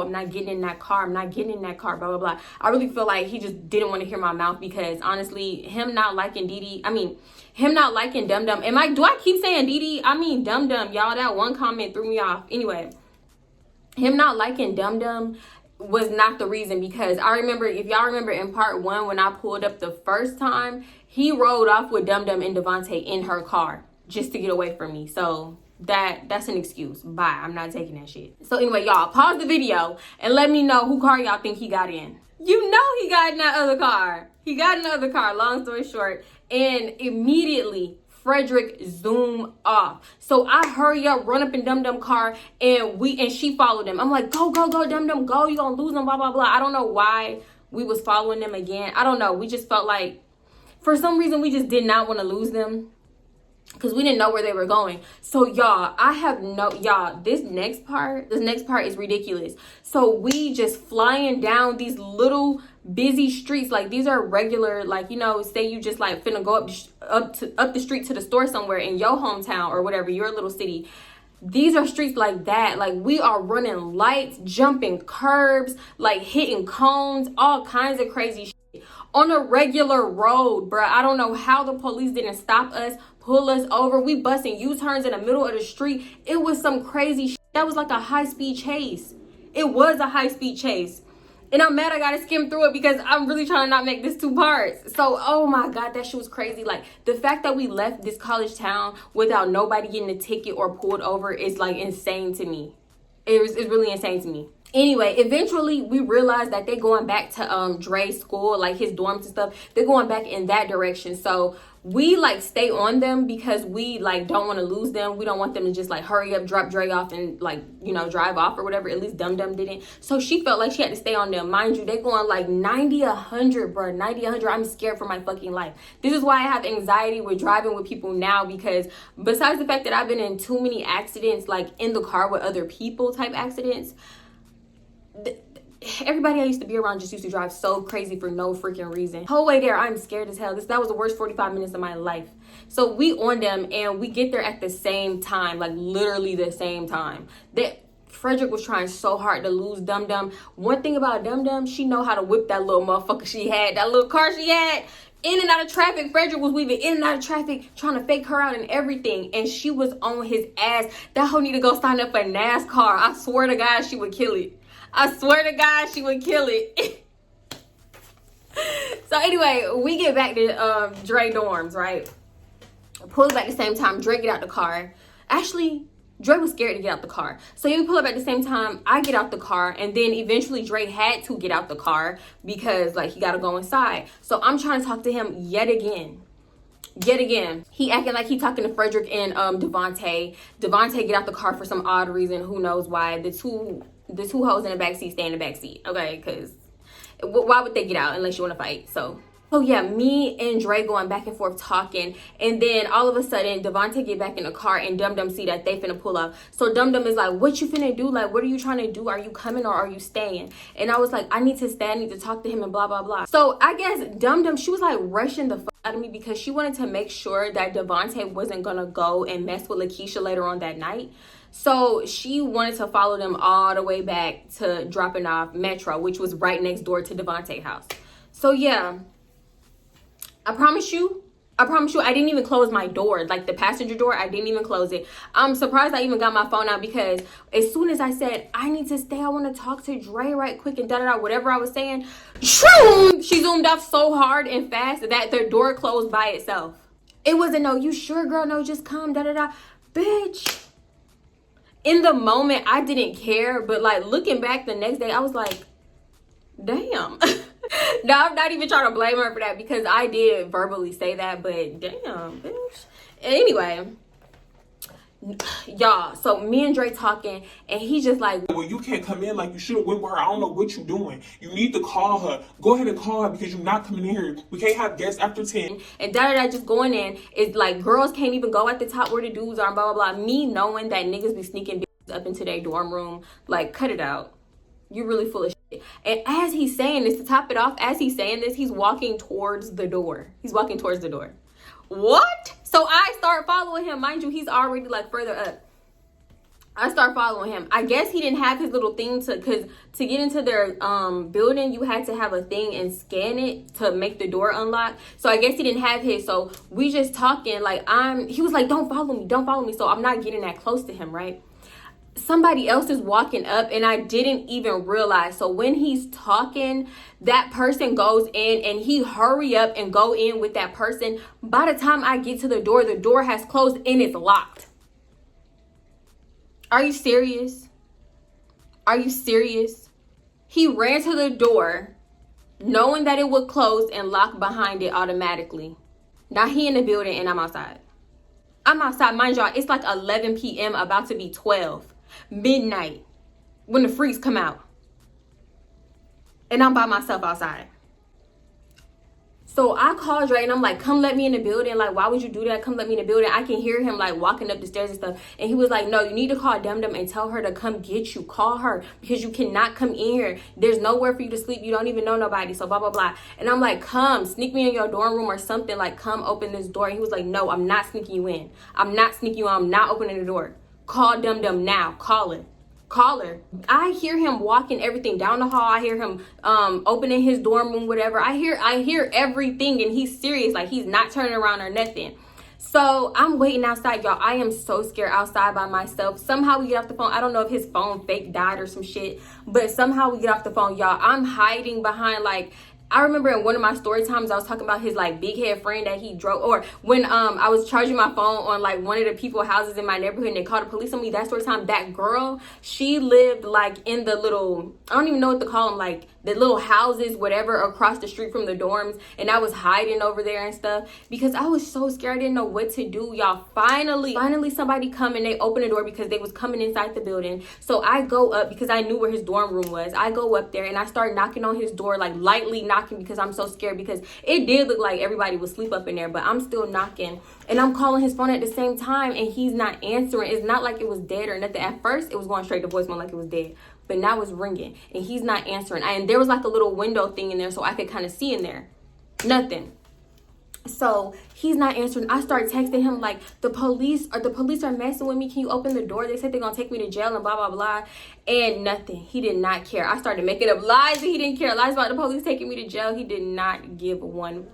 I'm not getting in that car. I'm not getting in that car, blah, blah, blah. I really feel like he just didn't want to hear my mouth because honestly, him not liking him not liking Dum Dum. Do I keep saying Didi? I mean Dum Dum, y'all. That one comment threw me off. Anyway, him not liking Dum Dum was not the reason, because I remember, if y'all remember in part 1 when I pulled up the first time, he rode off with Dum Dum and Devontae in her car just to get away from me. So that's an excuse. Bye. I'm not taking that shit. So anyway, y'all, pause the video and let me know who car y'all think he got in. You know he got in that other car. He got in the other car, long story short. And immediately Frederick zoomed off. So I hurry up, run up in Dum Dum car, and she followed him. I'm like, go, Dum Dum, go. You gonna lose them, blah, blah, blah. I don't know why we was following them again. I don't know. We just felt like, for some reason, we just did not want to lose them, because we didn't know where they were going. So y'all, this next part is ridiculous. So we just flying down these little busy streets. Like, these are regular, like, you know, say you just like finna go up the street to the store somewhere in your hometown or whatever, your little city. These are streets like that. Like, we are running lights, jumping curbs, like hitting cones, all kinds of crazy shit on a regular road, bruh. I don't know how the police didn't stop us, pull us over. We busting U-turns in the middle of the street. It was some crazy shit. That was like a high-speed chase. It was a high-speed chase. And I'm mad I gotta skim through it because I'm really trying to not make this 2 parts. So, oh my God, that shit was crazy. Like, the fact that we left this college town without nobody getting a ticket or pulled over is like insane to me. It's really insane to me. Anyway, eventually we realized that they're going back to Dre's school, like his dorms and stuff. They're going back in that direction. So we like stay on them because we like don't want to lose them. We don't want them to just like hurry up, drop Dre off and like, you know, drive off or whatever. At least Dum Dum didn't. So she felt like she had to stay on them. Mind you, they going like 90, 100, bro. 90, 100. I'm scared for my fucking life. This is why I have anxiety with driving with people now, because besides the fact that I've been in too many accidents, like in the car with other people type accidents, everybody I used to be around just used to drive so crazy for no freaking reason. Whole way there, I'm scared as hell. That was the worst 45 minutes of my life. So we on them and we get there at the same time, like literally the same time. Frederick was trying so hard to lose Dum Dum. One thing about Dum Dum, she know how to whip that little motherfucker she had, that little car she had. In and out of traffic. Frederick was weaving in and out of traffic, trying to fake her out and everything. And she was on his ass. That hoe need to go sign up for NASCAR. I swear to God, she would kill it. I swear to God, she would kill it. So anyway, we get back to Dre dorms, right? Pull back at the same time. Dre get out the car. Actually, Dre was scared to get out the car. So we pull up at the same time. I get out the car. And then eventually Dre had to get out the car because like he got to go inside. So I'm trying to talk to him yet again. He acting like he talking to Frederick and Devontae. Devontae get out the car for some odd reason. Who knows why. The two hoes in the backseat stay in the backseat. Okay, because why would they get out unless you want to fight? So yeah, me and Dre going back and forth talking, and then all of a sudden Devontae get back in the car and Dum Dum see that they finna pull up. So Dum Dum is like, what you finna do? Like, what are you trying to do? Are you coming or are you staying? And I was like, I need to stay. I need to talk to him and blah blah blah. So I guess Dum Dum, she was like rushing the fuck out of me because she wanted to make sure that Devontae wasn't gonna go and mess with Lakeisha later on that night. So she wanted to follow them all the way back to dropping off Metro, which was right next door to Devontae's house. So yeah, I promise you, I didn't even close my door. Like the passenger door, I didn't even close it. I'm surprised I even got my phone out because as soon as I said, I need to stay, I want to talk to Dre right quick and da-da-da, whatever I was saying, she zoomed off so hard and fast that the door closed by itself. It wasn't no, you sure girl, no, just come, da-da-da. Bitch. In the moment, I didn't care, but like looking back the next day, I was like, damn. No, I'm not even trying to blame her for that because I did verbally say that, but damn, bitch. Anyway, y'all, so me and Dre talking, and he's just like, well, you can't come in like you should have went with her. I don't know what you're doing. You need to call her. Go ahead and call her because you're not coming in here. We can't have guests after 10. And da-da-da just going in. It's like girls can't even go at the top where the dudes are, blah, blah, blah. Me knowing that niggas be sneaking bitches up into their dorm room, like, cut it out. You really full of shit. And as he's saying this, to top it off, as he's saying this, he's walking towards the door. He's walking towards the door. What? So I start following him. Mind you, he's already like further up. I start following him. I guess he didn't have his little thing because to get into their building, you had to have a thing and scan it to make the door unlock. So I guess he didn't have his. So we just talking like he was like, don't follow me, don't follow me. So I'm not getting that close to him, right? Somebody else is walking up and I didn't even realize. So when he's talking, that person goes in and he hurry up and go in with that person. By the time I get to the door has closed and it's locked. Are you serious? Are you serious? He ran to the door knowing that it would close and lock behind it automatically. Now he in the building and I'm outside. I'm outside, mind y'all, it's like 11 p.m. about to be 12. Midnight when the freaks come out. And I'm by myself outside. So I called Dre and I'm like, come let me in the building. Like, why would you do that? Come let me in the building. I can hear him like walking up the stairs and stuff. And he was like, no, you need to call Dum Dum and tell her to come get you. Call her because you cannot come in here. There's nowhere for you to sleep. You don't even know nobody. So blah, blah, blah. And I'm like, come sneak me in your dorm room or something. Like, come open this door. And he was like, no, I'm not sneaking you in. I'm not sneaking you in. I'm not opening the door. Call Dum Dum now. Call her. Call her. I hear him walking everything down the hall. I hear him opening his dorm room, whatever. I hear everything and he's serious. Like he's not turning around or nothing. So I'm waiting outside, y'all. I am so scared outside by myself. Somehow we get off the phone. I don't know if his phone fake died or some shit, but somehow we get off the phone, y'all. I'm hiding behind like, I remember in one of my story times, I was talking about his like big head friend that he drove, or when I was charging my phone on like one of the people's houses in my neighborhood and they called the police on me. That story time, that girl, she lived like in the little, I don't even know what to call them, like the little houses, whatever, across the street from the dorms. And I was hiding over there and stuff because I was so scared. I didn't know what to do, y'all. Finally somebody come and they open the door because they was coming inside the building. So I go up because I knew where his dorm room was. I go up there and I start knocking on his door, like lightly knocking because I'm so scared because it did look like everybody was asleep up in there, but I'm still knocking and I'm calling his phone at the same time and he's not answering. It's not like it was dead or nothing. At first it was going straight to voicemail like it was dead, but now it's ringing and he's not answering. And there was like a little window thing in there so I could kind of see in there. Nothing. So he's not answering. I start texting him like, the police are messing with me. Can you open the door? They said they're gonna take me to jail and blah blah blah. And nothing. He did not care. I started making up lies that he didn't care. Lies about the police taking me to jail. He did not give one.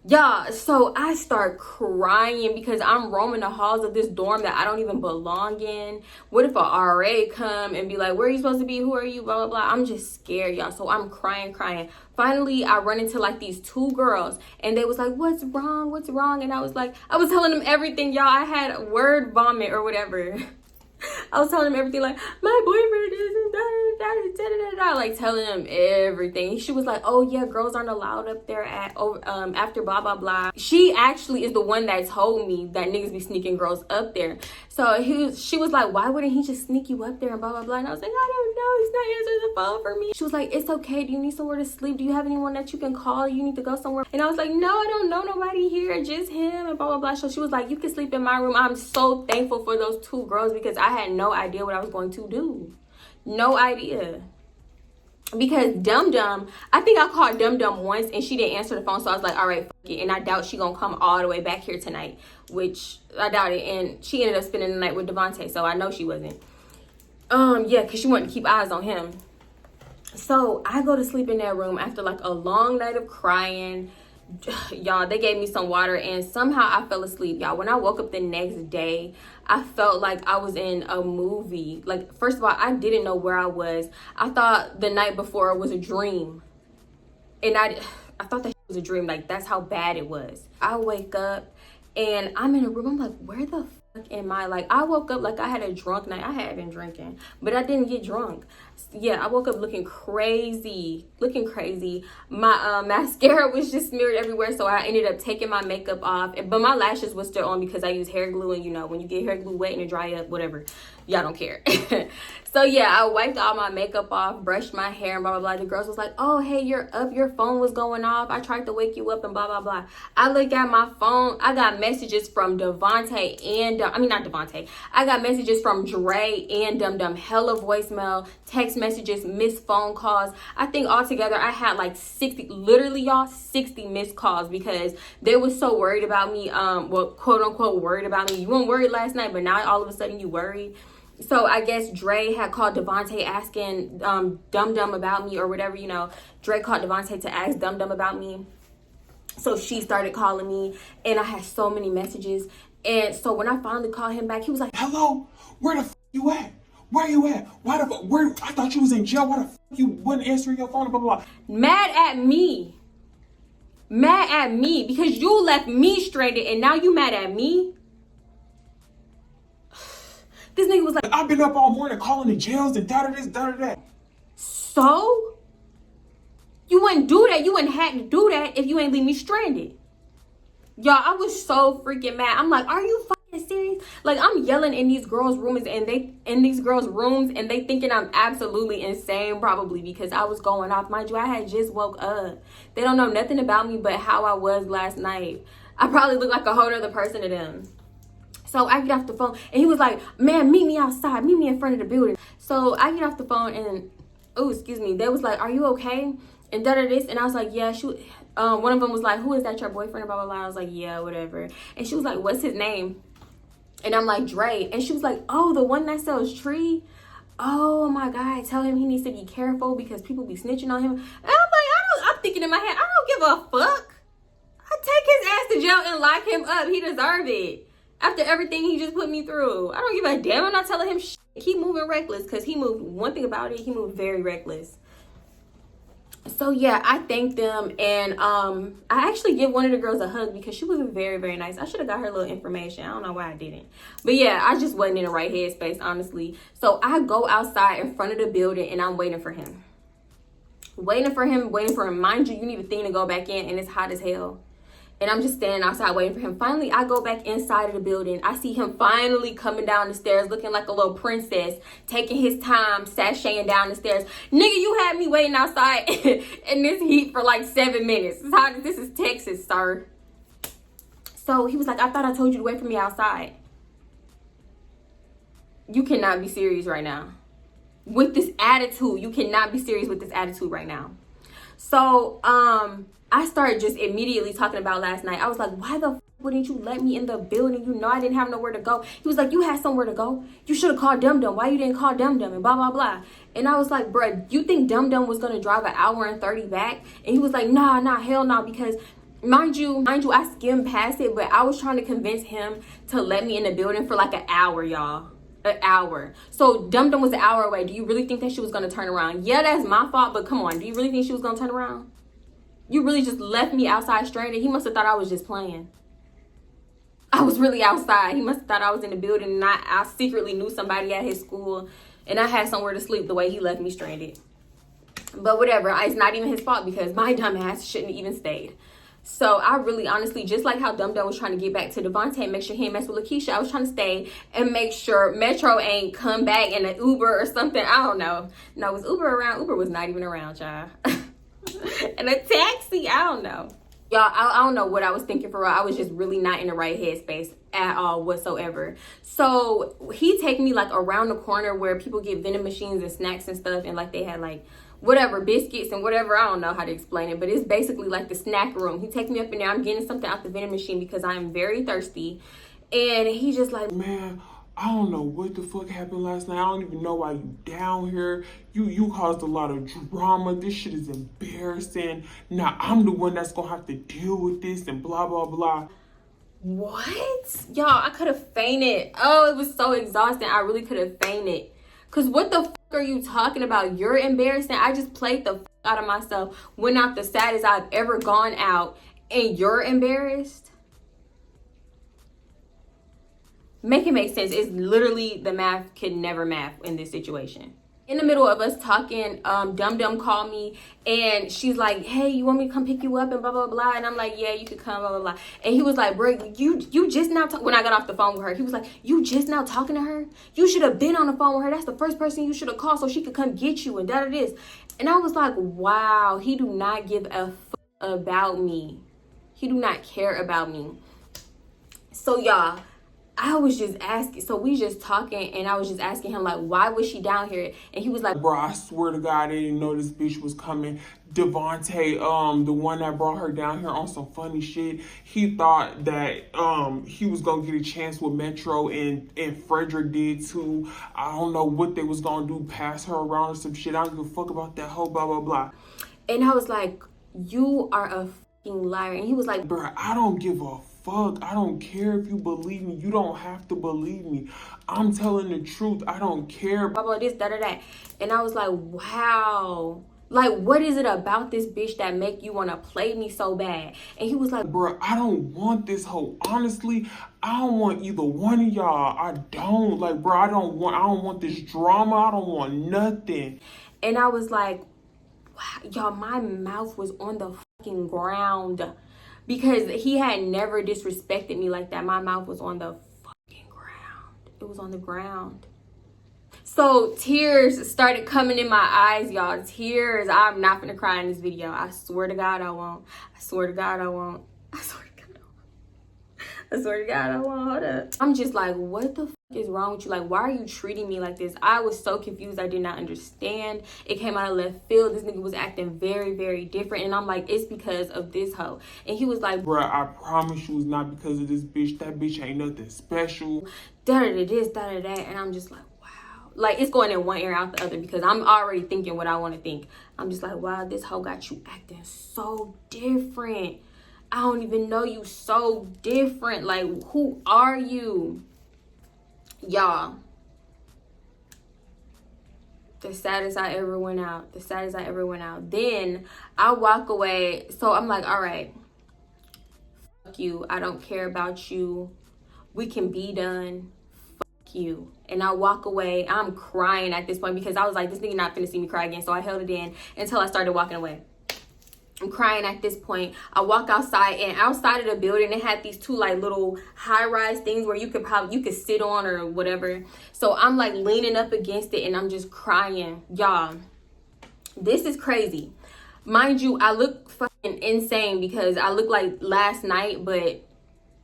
Y'all, so I start crying because I'm roaming the halls of this dorm that I don't even belong in. What if a RA come and be like, where are you supposed to be? Who are you? Blah, blah, blah. I'm just scared, y'all. So I'm crying. Finally, I run into like these two girls and they was like, what's wrong? What's wrong? And I was telling them everything, y'all. I had word vomit or whatever. I was telling him everything, like, my boyfriend is like telling him everything. She was like, oh yeah, girls aren't allowed up there at after blah blah blah. She actually is the one that told me that niggas be sneaking girls up there. So she was like, why wouldn't he just sneak you up there and blah blah blah. And I was like, I don't know, he's not answering the phone for me. She was like, it's okay, do you need somewhere to sleep? Do you have anyone that you can call? You need to go somewhere? And I was like, no, I don't know nobody here, just him and blah blah blah. So she was like, you can sleep in my room. I'm so thankful for those two girls because I had no idea what I was going to do. No idea. Because Dum Dum, I think I called Dum Dum once and she didn't answer the phone. So I was like, all right, fuck it. And I doubt she gonna come all the way back here tonight, which I doubt it. And she ended up spending the night with Devontae. So I know she wasn't. Yeah, because she wanted to keep eyes on him. So I go to sleep in that room after like a long night of crying. Y'all, they gave me some water and somehow I fell asleep, y'all. When I woke up the next day, I felt like I was in a movie. Like, first of all, I didn't know where I was. I thought the night before was a dream, and I thought that was a dream. Like, that's how bad it was. I wake up and I'm in a room. I'm like, where the fuck am I? Like, I woke up like I had a drunk night. I had been drinking, but I didn't get drunk. Yeah, I woke up looking crazy. My mascara was just smeared everywhere, so I ended up taking my makeup off. But my lashes was still on because I use hair glue, and you know, when you get hair glue wet and it dry up, whatever, y'all don't care. So yeah, I wiped all my makeup off, brushed my hair, and blah blah blah. The girls was like, oh hey, you're up, your phone was going off, I tried to wake you up and blah blah blah. I look at my phone, I got messages from Devontae and not Devontae. I got messages from Dre and Dum Dum, hella voicemail, text messages, missed phone calls. I think altogether I had like 60, literally y'all, 60 missed calls because they was so worried about me. Well, quote unquote worried about me. You weren't worried last night, but now all of a sudden you worried. So I guess Dre had called Devontae asking Dum Dum about me or whatever, you know. Dre called Devontae to ask Dum Dum about me. So she started calling me, and I had so many messages. And so when I finally called him back, he was like, hello, where the f you at? Where you at? Why the f where? I thought you was in jail. Why the f you wasn't answering your phone? Blah, blah, blah. Mad at me. Mad at me because you left me stranded, and now you mad at me? This nigga was like, I've been up all morning calling the jails and da da this, da da that. So? You wouldn't do that. You wouldn't have to do that if you ain't leave me stranded. Y'all, I was so freaking mad. I'm like, are you fucking serious? Like, I'm yelling in these girls' rooms and they thinking I'm absolutely insane, probably because I was going off. Mind you, I had just woke up. They don't know nothing about me but how I was last night. I probably look like a whole other person to them. So I get off the phone and he was like, man, meet me outside. Meet me in front of the building. So I get off the phone and, oh, excuse me. They was like, are you okay? And this. And I was like, yeah. One of them was like, who is that, your boyfriend? Blah, blah, blah. I was like, yeah, whatever. And she was like, what's his name? And I'm like, Dre. And she was like, oh, the one that sells tree? Oh my God, tell him he needs to be careful because people be snitching on him. And I'm like, I'm thinking in my head, I don't give a fuck. I take his ass to jail and lock him up. He deserve it. After everything he just put me through. I don't give a damn. I'm not telling him shit. Keep moving reckless because he moved. One thing about it, he moved very reckless. So yeah, I thanked them and I actually give one of the girls a hug because she was very, very nice. I should have got her little information. I don't know why I didn't. But yeah, I just wasn't in the right headspace, honestly. So I go outside in front of the building and I'm waiting for him. Waiting for him. Mind you, you need a thing to go back in and it's hot as hell. And I'm just standing outside waiting for him. Finally, I go back inside of the building. I see him finally coming down the stairs looking like a little princess, taking his time, sashaying down the stairs. Nigga, you had me waiting outside in this heat for like 7 minutes. This is Texas, sir. So he was like, I thought I told you to wait for me outside. You cannot be serious right now. With this attitude, you cannot be serious with this attitude right now. So, I started just immediately talking about last night. I was like, why the f wouldn't you let me in the building? You know I didn't have nowhere to go. He was like, you had somewhere to go. You should have called Dum Dum. Why you didn't call Dum Dum? And blah, blah, blah. And I was like, bruh, you think Dum Dum was going to drive 1 hour and 30 back? And he was like, nah, hell no. Because mind you, I skimmed past it, but I was trying to convince him to let me in the building for like an hour, y'all. An hour. So Dum Dum was 1 hour away. Do you really think that she was going to turn around? Yeah, that's my fault, but come on. Do you really think she was going to turn around? You really just left me outside stranded. He must have thought I was just playing. I was really outside. He must have thought I was in the building and I secretly knew somebody at his school and I had somewhere to sleep the way he left me stranded. But whatever, it's not even his fault because my dumb ass shouldn't even stayed. So I really honestly, just like how Dum Dum was trying to get back to Devontae and make sure he ain't mess with Lakeisha, I was trying to stay and make sure Metro ain't come back in an Uber or something. I don't know. No, was Uber around? Uber was not even around, y'all. And a taxi, I don't know. Y'all, I don't know what I was thinking for real. I was just really not in the right headspace at all whatsoever. So he take me like around the corner where people get vending machines and snacks and stuff. And like they had like whatever, biscuits and whatever. I don't know how to explain it. But it's basically like the snack room. He takes me up in there. I'm getting something out the vending machine because I am very thirsty. And he just like, man, I don't know what the fuck happened last night. I don't even know why you down here. You caused a lot of drama. This shit is embarrassing. Now I'm the one that's gonna have to deal with this and blah, blah, blah. What? Y'all, I could have fainted. Oh, it was so exhausting. I really could have fainted. Because what the fuck are you talking about? You're embarrassing. I just played the fuck out of myself. Went out the saddest I've ever gone out. And you're embarrassed? Make it make sense. It's literally the math could never math in this situation. In the middle of us talking, Dum Dum called me and she's like, hey, you want me to come pick you up and blah, blah, blah. And I'm like, yeah, you could come, blah, blah, blah. And he was like, bro, you just now, when I got off the phone with her, he was like, you just now talking to her? You should have been on the phone with her. That's the first person you should have called so she could come get you and this. And I was like, wow, he do not give a fuck about me. He do not care about me. So y'all, I was just asking, so we just talking, and I was just asking him, like, why was she down here? And he was like, bro, I swear to God, I didn't know this bitch was coming. Devontae, the one that brought her down here on some funny shit, he thought that he was gonna get a chance with Metro, and Frederick did too. I don't know what they was gonna do, pass her around or some shit. I don't give a fuck about that whole blah blah blah. And I was like, you are a fucking liar. And he was like, bro, I don't give a fuck. I don't care if you believe me. You don't have to believe me. I'm telling the truth. I don't care. Blah, blah, this, that. And I was like, wow. Like, what is it about this bitch that make you want to play me so bad? And he was like, bro, I don't want this hoe. Honestly, I don't want either one of y'all. I don't. Like, bro, I don't want this drama. I don't want nothing. And I was like, wow, y'all, my mouth was on the fucking ground. Because he had never disrespected me like that. My mouth was on the fucking ground. It was on the ground. So tears started coming in my eyes, y'all. Tears. I'm not gonna cry in this video. I swear to God I won't. I swear to God I won't. I swear to God I won't. I swear to God I won't. Hold up. I'm just like, what the fuck is wrong with you? Like, why are you treating me like this? I was so confused. I did not understand. It came out of left field. This nigga was acting very, very different. And I'm like, it's because of this hoe. And he was like, bruh, I promise you it's not because of this bitch. That bitch ain't nothing special. Da-da-da this, da-da-da. And I'm just like, wow. Like, it's going in one ear out the other because I'm already thinking what I want to think. I'm just like, wow, this hoe got you acting so different. I don't even know you, so different. Like, who are you? Y'all, the saddest I ever went out. The saddest I ever went out. Then I walk away. So I'm like, all right, fuck you. I don't care about you. We can be done. Fuck you. And I walk away. I'm crying at this point because I was like, this nigga not finna see me cry again. So I held it in until I started walking away. I'm crying at this point. I walk outside, and outside of the building, it had these two like little high-rise things where you could sit on or whatever. So I'm like leaning up against it, and I'm just crying. Y'all, this is crazy. Mind you, I look fucking insane because I look like last night, but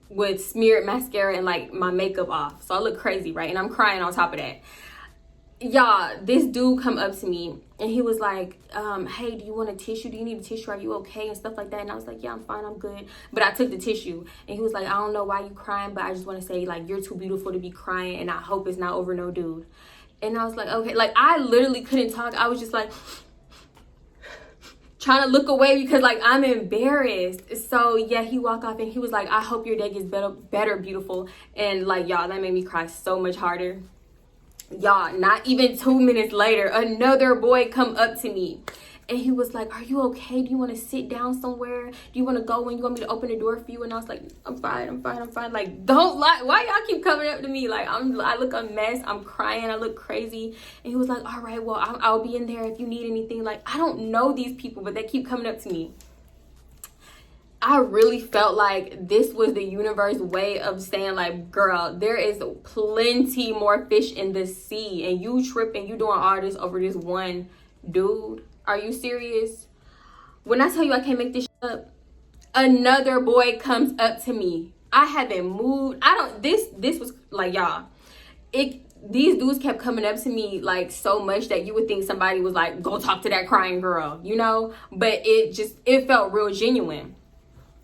with smeared mascara and like my makeup off. So I look crazy, right? And I'm crying on top of that. Y'all, this dude come up to me and he was like, hey, do you want a tissue? Do you need a tissue? Are you okay? And stuff like that. And I was like, yeah, I'm fine, I'm good. But I took the tissue and he was like, I don't know why you crying, but I just want to say, like, you're too beautiful to be crying, and I hope it's not over no dude. And I was like, okay. Like, I literally couldn't talk. I was just like trying to look away because like I'm embarrassed. So yeah, he walked off and he was like, I hope your day gets better, beautiful. And like, y'all, that made me cry so much harder. Y'all, not even 2 minutes later, another boy come up to me and he was like, are you okay? Do you want to sit down somewhere? Do you want to go and you want me to open the door for you? And I was like, I'm fine. Like, don't lie. Why y'all keep coming up to me? Like, I look a mess. I'm crying. I look crazy. And he was like, all right, well, I'll be in there if you need anything. Like, I don't know these people, but they keep coming up to me. I really felt like this was the universe way of saying, like, girl, there is plenty more fish in the sea, and you tripping, you doing all this over this one dude. Are you serious? When I tell you I can't make this shit up, another boy comes up to me. I haven't moved. This was like, y'all, these dudes kept coming up to me like so much that you would think somebody was like, go talk to that crying girl, you know? But it felt real genuine.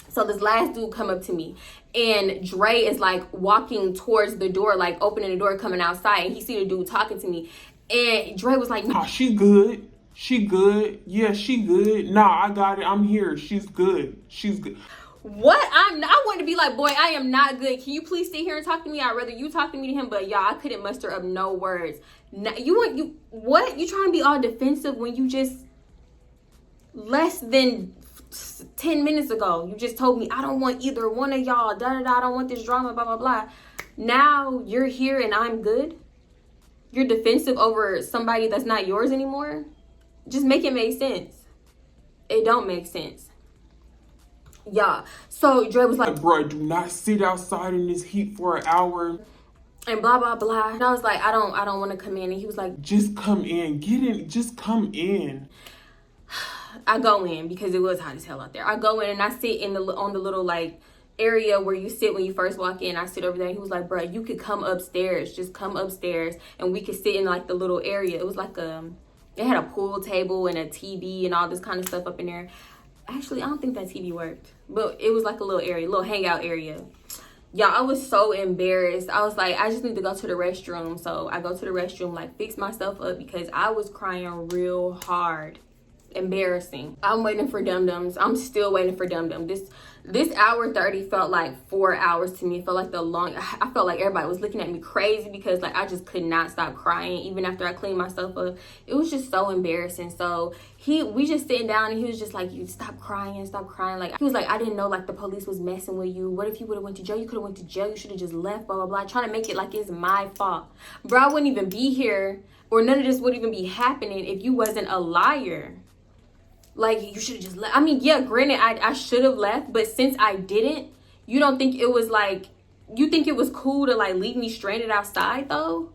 So this last dude come up to me and Dre is like walking towards the door, like opening the door, coming outside, and he see the dude talking to me. And Dre was like, nah, she good. She good. Yeah, she good. Nah, I got it. I'm here. She's good. She's good. What? I wanted to be like, boy, I am not good. Can you please sit here and talk to me? I'd rather you talk to me to him. But y'all, I couldn't muster up no words. What? You trying to be all defensive when you just less than 10 minutes ago you just told me I don't want either one of y'all, I don't want this drama, blah blah blah. Now you're here and I'm good. You're defensive over somebody that's not yours anymore. Just make it make sense. It don't make sense. Yeah. So Dre was like, bro, do not sit outside in this heat for an hour and blah blah blah. And I was like, I don't want to come in. And he was like, just come in, get in, just come in. I go in because it was hot as hell out there. I go in and I sit on the little like area where you sit when you first walk in. I sit over there. He was like, bro, you could come upstairs. Just come upstairs and we could sit in like the little area. It was like it had a pool table and a TV and all this kind of stuff up in there. Actually, I don't think that TV worked, but it was like a little area, little hangout area. Y'all, I was so embarrassed. I was like, I just need to go to the restroom. So I go to the restroom, like fix myself up because I was crying real hard. Embarrassing. I'm waiting for dum-dums. I'm still waiting for dum-dum. This hour 30 felt like 4 hours to me. It felt like I felt like everybody was looking at me crazy because like I just could not stop crying even after I cleaned myself up. It was just so embarrassing. So we just sitting down and he was just like, you stop crying. Like he was like, I didn't know like the police was messing with you. What if you would have went to jail? You could have went to jail. You should have just left, blah, blah, blah. Trying to make it like it's my fault. Bro, I wouldn't even be here or none of this would even be happening if you wasn't a liar. Like, you should have just left. I mean, yeah, granted, I should have left. But since I didn't, you don't think it was like, you think it was cool to like leave me stranded outside though?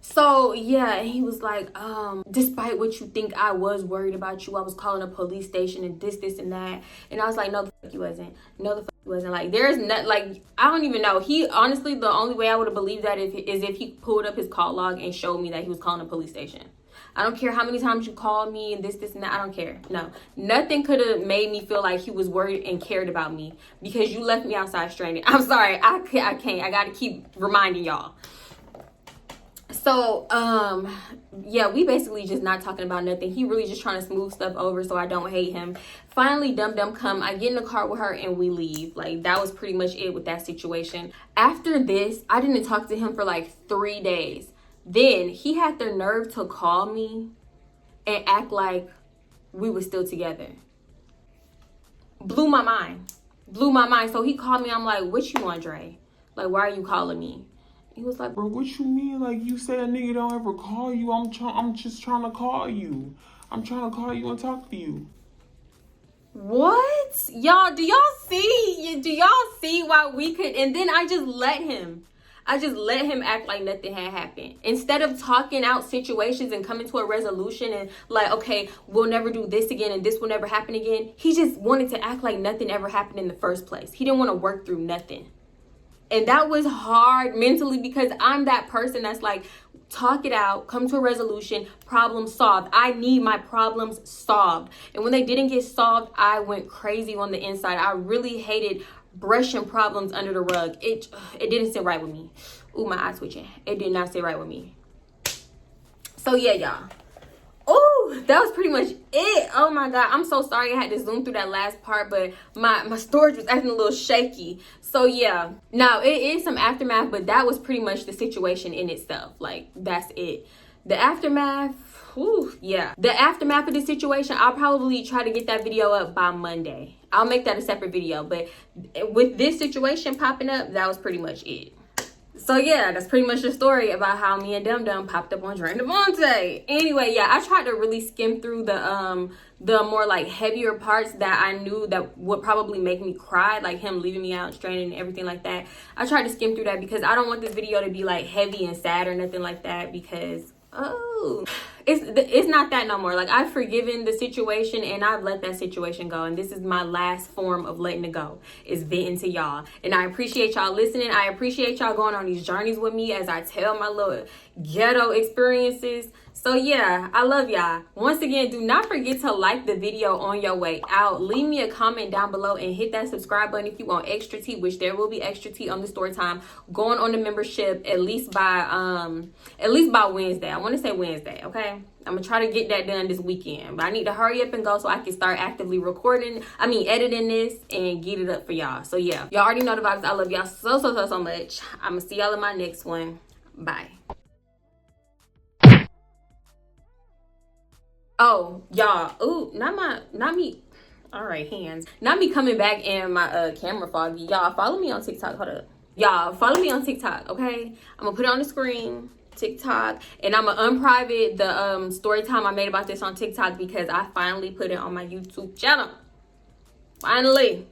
So yeah, he was like, despite what you think I was worried about you, I was calling a police station and this and that. And I was like, no, the fuck you wasn't. No, the fuck you wasn't. Like, there's not, like, I don't even know. He, honestly, the only way I would have believed that is if he pulled up his call log and showed me that he was calling a police station. I don't care how many times you called me and this and that. I don't care. No, nothing could have made me feel like he was worried and cared about me because you left me outside stranded. I'm sorry. I can't. I got to keep reminding y'all. So, yeah, we basically just not talking about nothing. He really just trying to smooth stuff over so I don't hate him. Finally, Dum come. I get in the car with her and we leave. Like, that was pretty much it with that situation. After this, I didn't talk to him for like 3 days. Then he had the nerve to call me and act like we were still together. Blew my mind. So he called me. I'm like, what you want, Dre? Like, why are you calling me? He was like, bro, what you mean? Like, you say a nigga don't ever call you. I'm just trying to call you. I'm trying to call you and talk to you. What? Y'all, do y'all see why we could? And then I just let him act like nothing had happened. Instead of talking out situations and coming to a resolution and like, okay, we'll never do this again and this will never happen again. He just wanted to act like nothing ever happened in the first place. He didn't want to work through nothing. And that was hard mentally because I'm that person that's like, talk it out, come to a resolution, problem solved. I need my problems solved. And when they didn't get solved, I went crazy on the inside. I really hated brushing problems under the rug. It didn't sit right with me. Ooh, my eye twitching. It did not sit right with me. So yeah, y'all. Oh, that was pretty much it. Oh my god, I'm so sorry I had to zoom through that last part, but my storage was acting a little shaky. So yeah, now it is some aftermath, but that was pretty much the situation in itself. Like, that's it. The aftermath, whew, yeah. The aftermath of the situation, I'll probably try to get that video up by Monday. I'll make that a separate video, but with this situation popping up, that was pretty much it. So yeah, that's pretty much the story about how me and Dum popped up on Dre Devontae. Anyway, yeah, I tried to really skim through the more like heavier parts that I knew that would probably make me cry, like him leaving me out stranded and everything like that. I tried to skim through that because I don't want this video to be like heavy and sad or nothing like that because it's not that no more. Like, I've forgiven the situation and I've let that situation go, and this is my last form of letting it go, is venting to y'all. And I appreciate y'all listening. I appreciate y'all going on these journeys with me as I tell my little ghetto experiences. So yeah, I love y'all. Once again, do not forget to like the video on your way out. Leave me a comment down below and hit that subscribe button if you want extra tea, which there will be extra tea on the Storytime going on the membership at least by Wednesday. I want to say Wednesday, okay? I'm gonna try to get that done this weekend, but I need to hurry up and go so I can start actively editing this and get it up for y'all. So yeah, y'all already know the vibes. I love y'all so much. I'm gonna see y'all in my next one. Bye. Oh, y'all. Ooh, not me. All right, hands. Not me coming back and my camera foggy. Y'all, follow me on TikTok. Hold up. Y'all, follow me on TikTok, okay? I'm gonna put it on the screen. TikTok, and I'm gonna unprivate the story time I made about this on TikTok because I finally put it on my YouTube channel. Finally.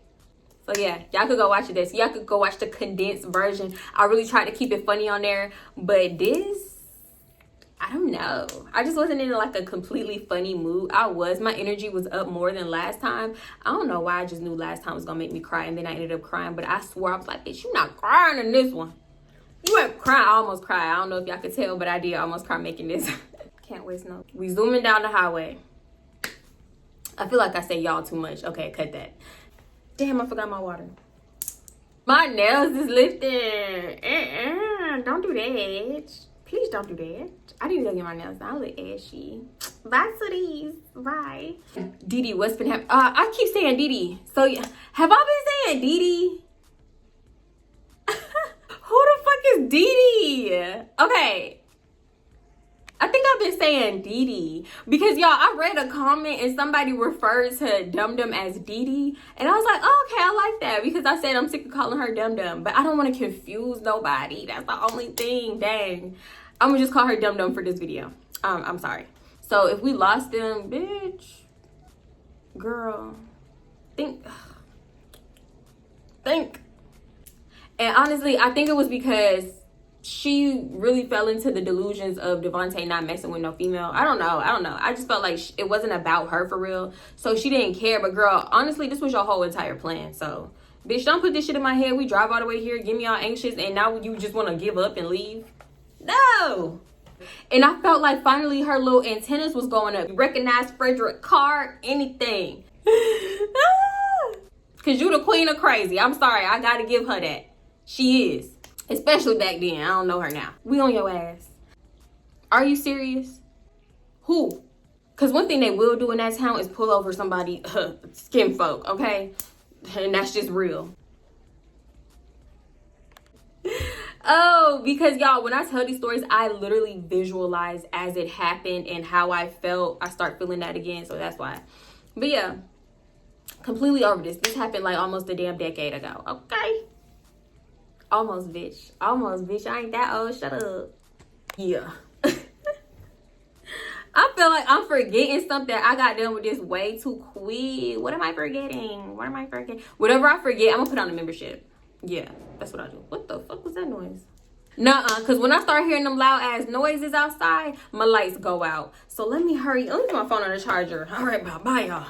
So yeah, y'all could go watch this. Y'all could go watch the condensed version. I really tried to keep it funny on there, but this, I don't know. I just wasn't in like a completely funny mood. My energy was up more than last time. I don't know why. I just knew last time was gonna make me cry, and then I ended up crying. But I swore, I was like, bitch, you not crying in this one. You ain't crying. I almost cried. I don't know if y'all could tell, but I did almost cry making this. Can't waste no. We zooming down the highway. I feel like I say y'all too much. Okay, cut that. Damn, I forgot my water. My nails is lifting. Don't do that. Please don't do that. I need to go get my nails done. I look ashy. Bye, sweeties. Bye. Didi, what's been happening? I keep saying Didi. So, have I been saying Didi? Who the fuck is Didi? Okay. I think I've been saying Didi because y'all, I read a comment and somebody referred to Dum Dum as Didi, and I was like, oh, okay, I like that because I said I'm sick of calling her Dum Dum, but I don't want to confuse nobody. That's the only thing. Dang, I'm gonna just call her Dum Dum for this video. I'm sorry. So if we lost them, bitch, girl, think. And honestly, I think it was because she really fell into the delusions of Devontae not messing with no female. I don't know. I just felt like it wasn't about her for real. So she didn't care. But girl, honestly, this was your whole entire plan. So, bitch, don't put this shit in my head. We drive all the way here, get me all anxious, and now you just want to give up and leave? No. And I felt like finally her little antennas was going up. You recognize Frederick Carr, anything. Because you the queen of crazy. I'm sorry. I got to give her that. She is. Especially back then. I don't know her now. We on your ass. Are you serious? Who? Because one thing they will do in that town is pull over somebody, skin folk, okay? And that's just real. Oh, because y'all, when I tell these stories, I literally visualize as it happened and how I felt. I start feeling that again, so that's why. But yeah, completely over this. This happened like almost a damn decade ago, okay? Almost, bitch. Almost, bitch. I ain't that old. Shut up. Yeah. I feel like I'm forgetting something. I got done with this way too quick. What am I forgetting? Whatever I forget, I'm going to put on a membership. Yeah, that's what I do. What the fuck was that noise? Nuh-uh, because when I start hearing them loud-ass noises outside, my lights go out. So let me hurry. Let me put my phone on the charger. All right, bye, y'all.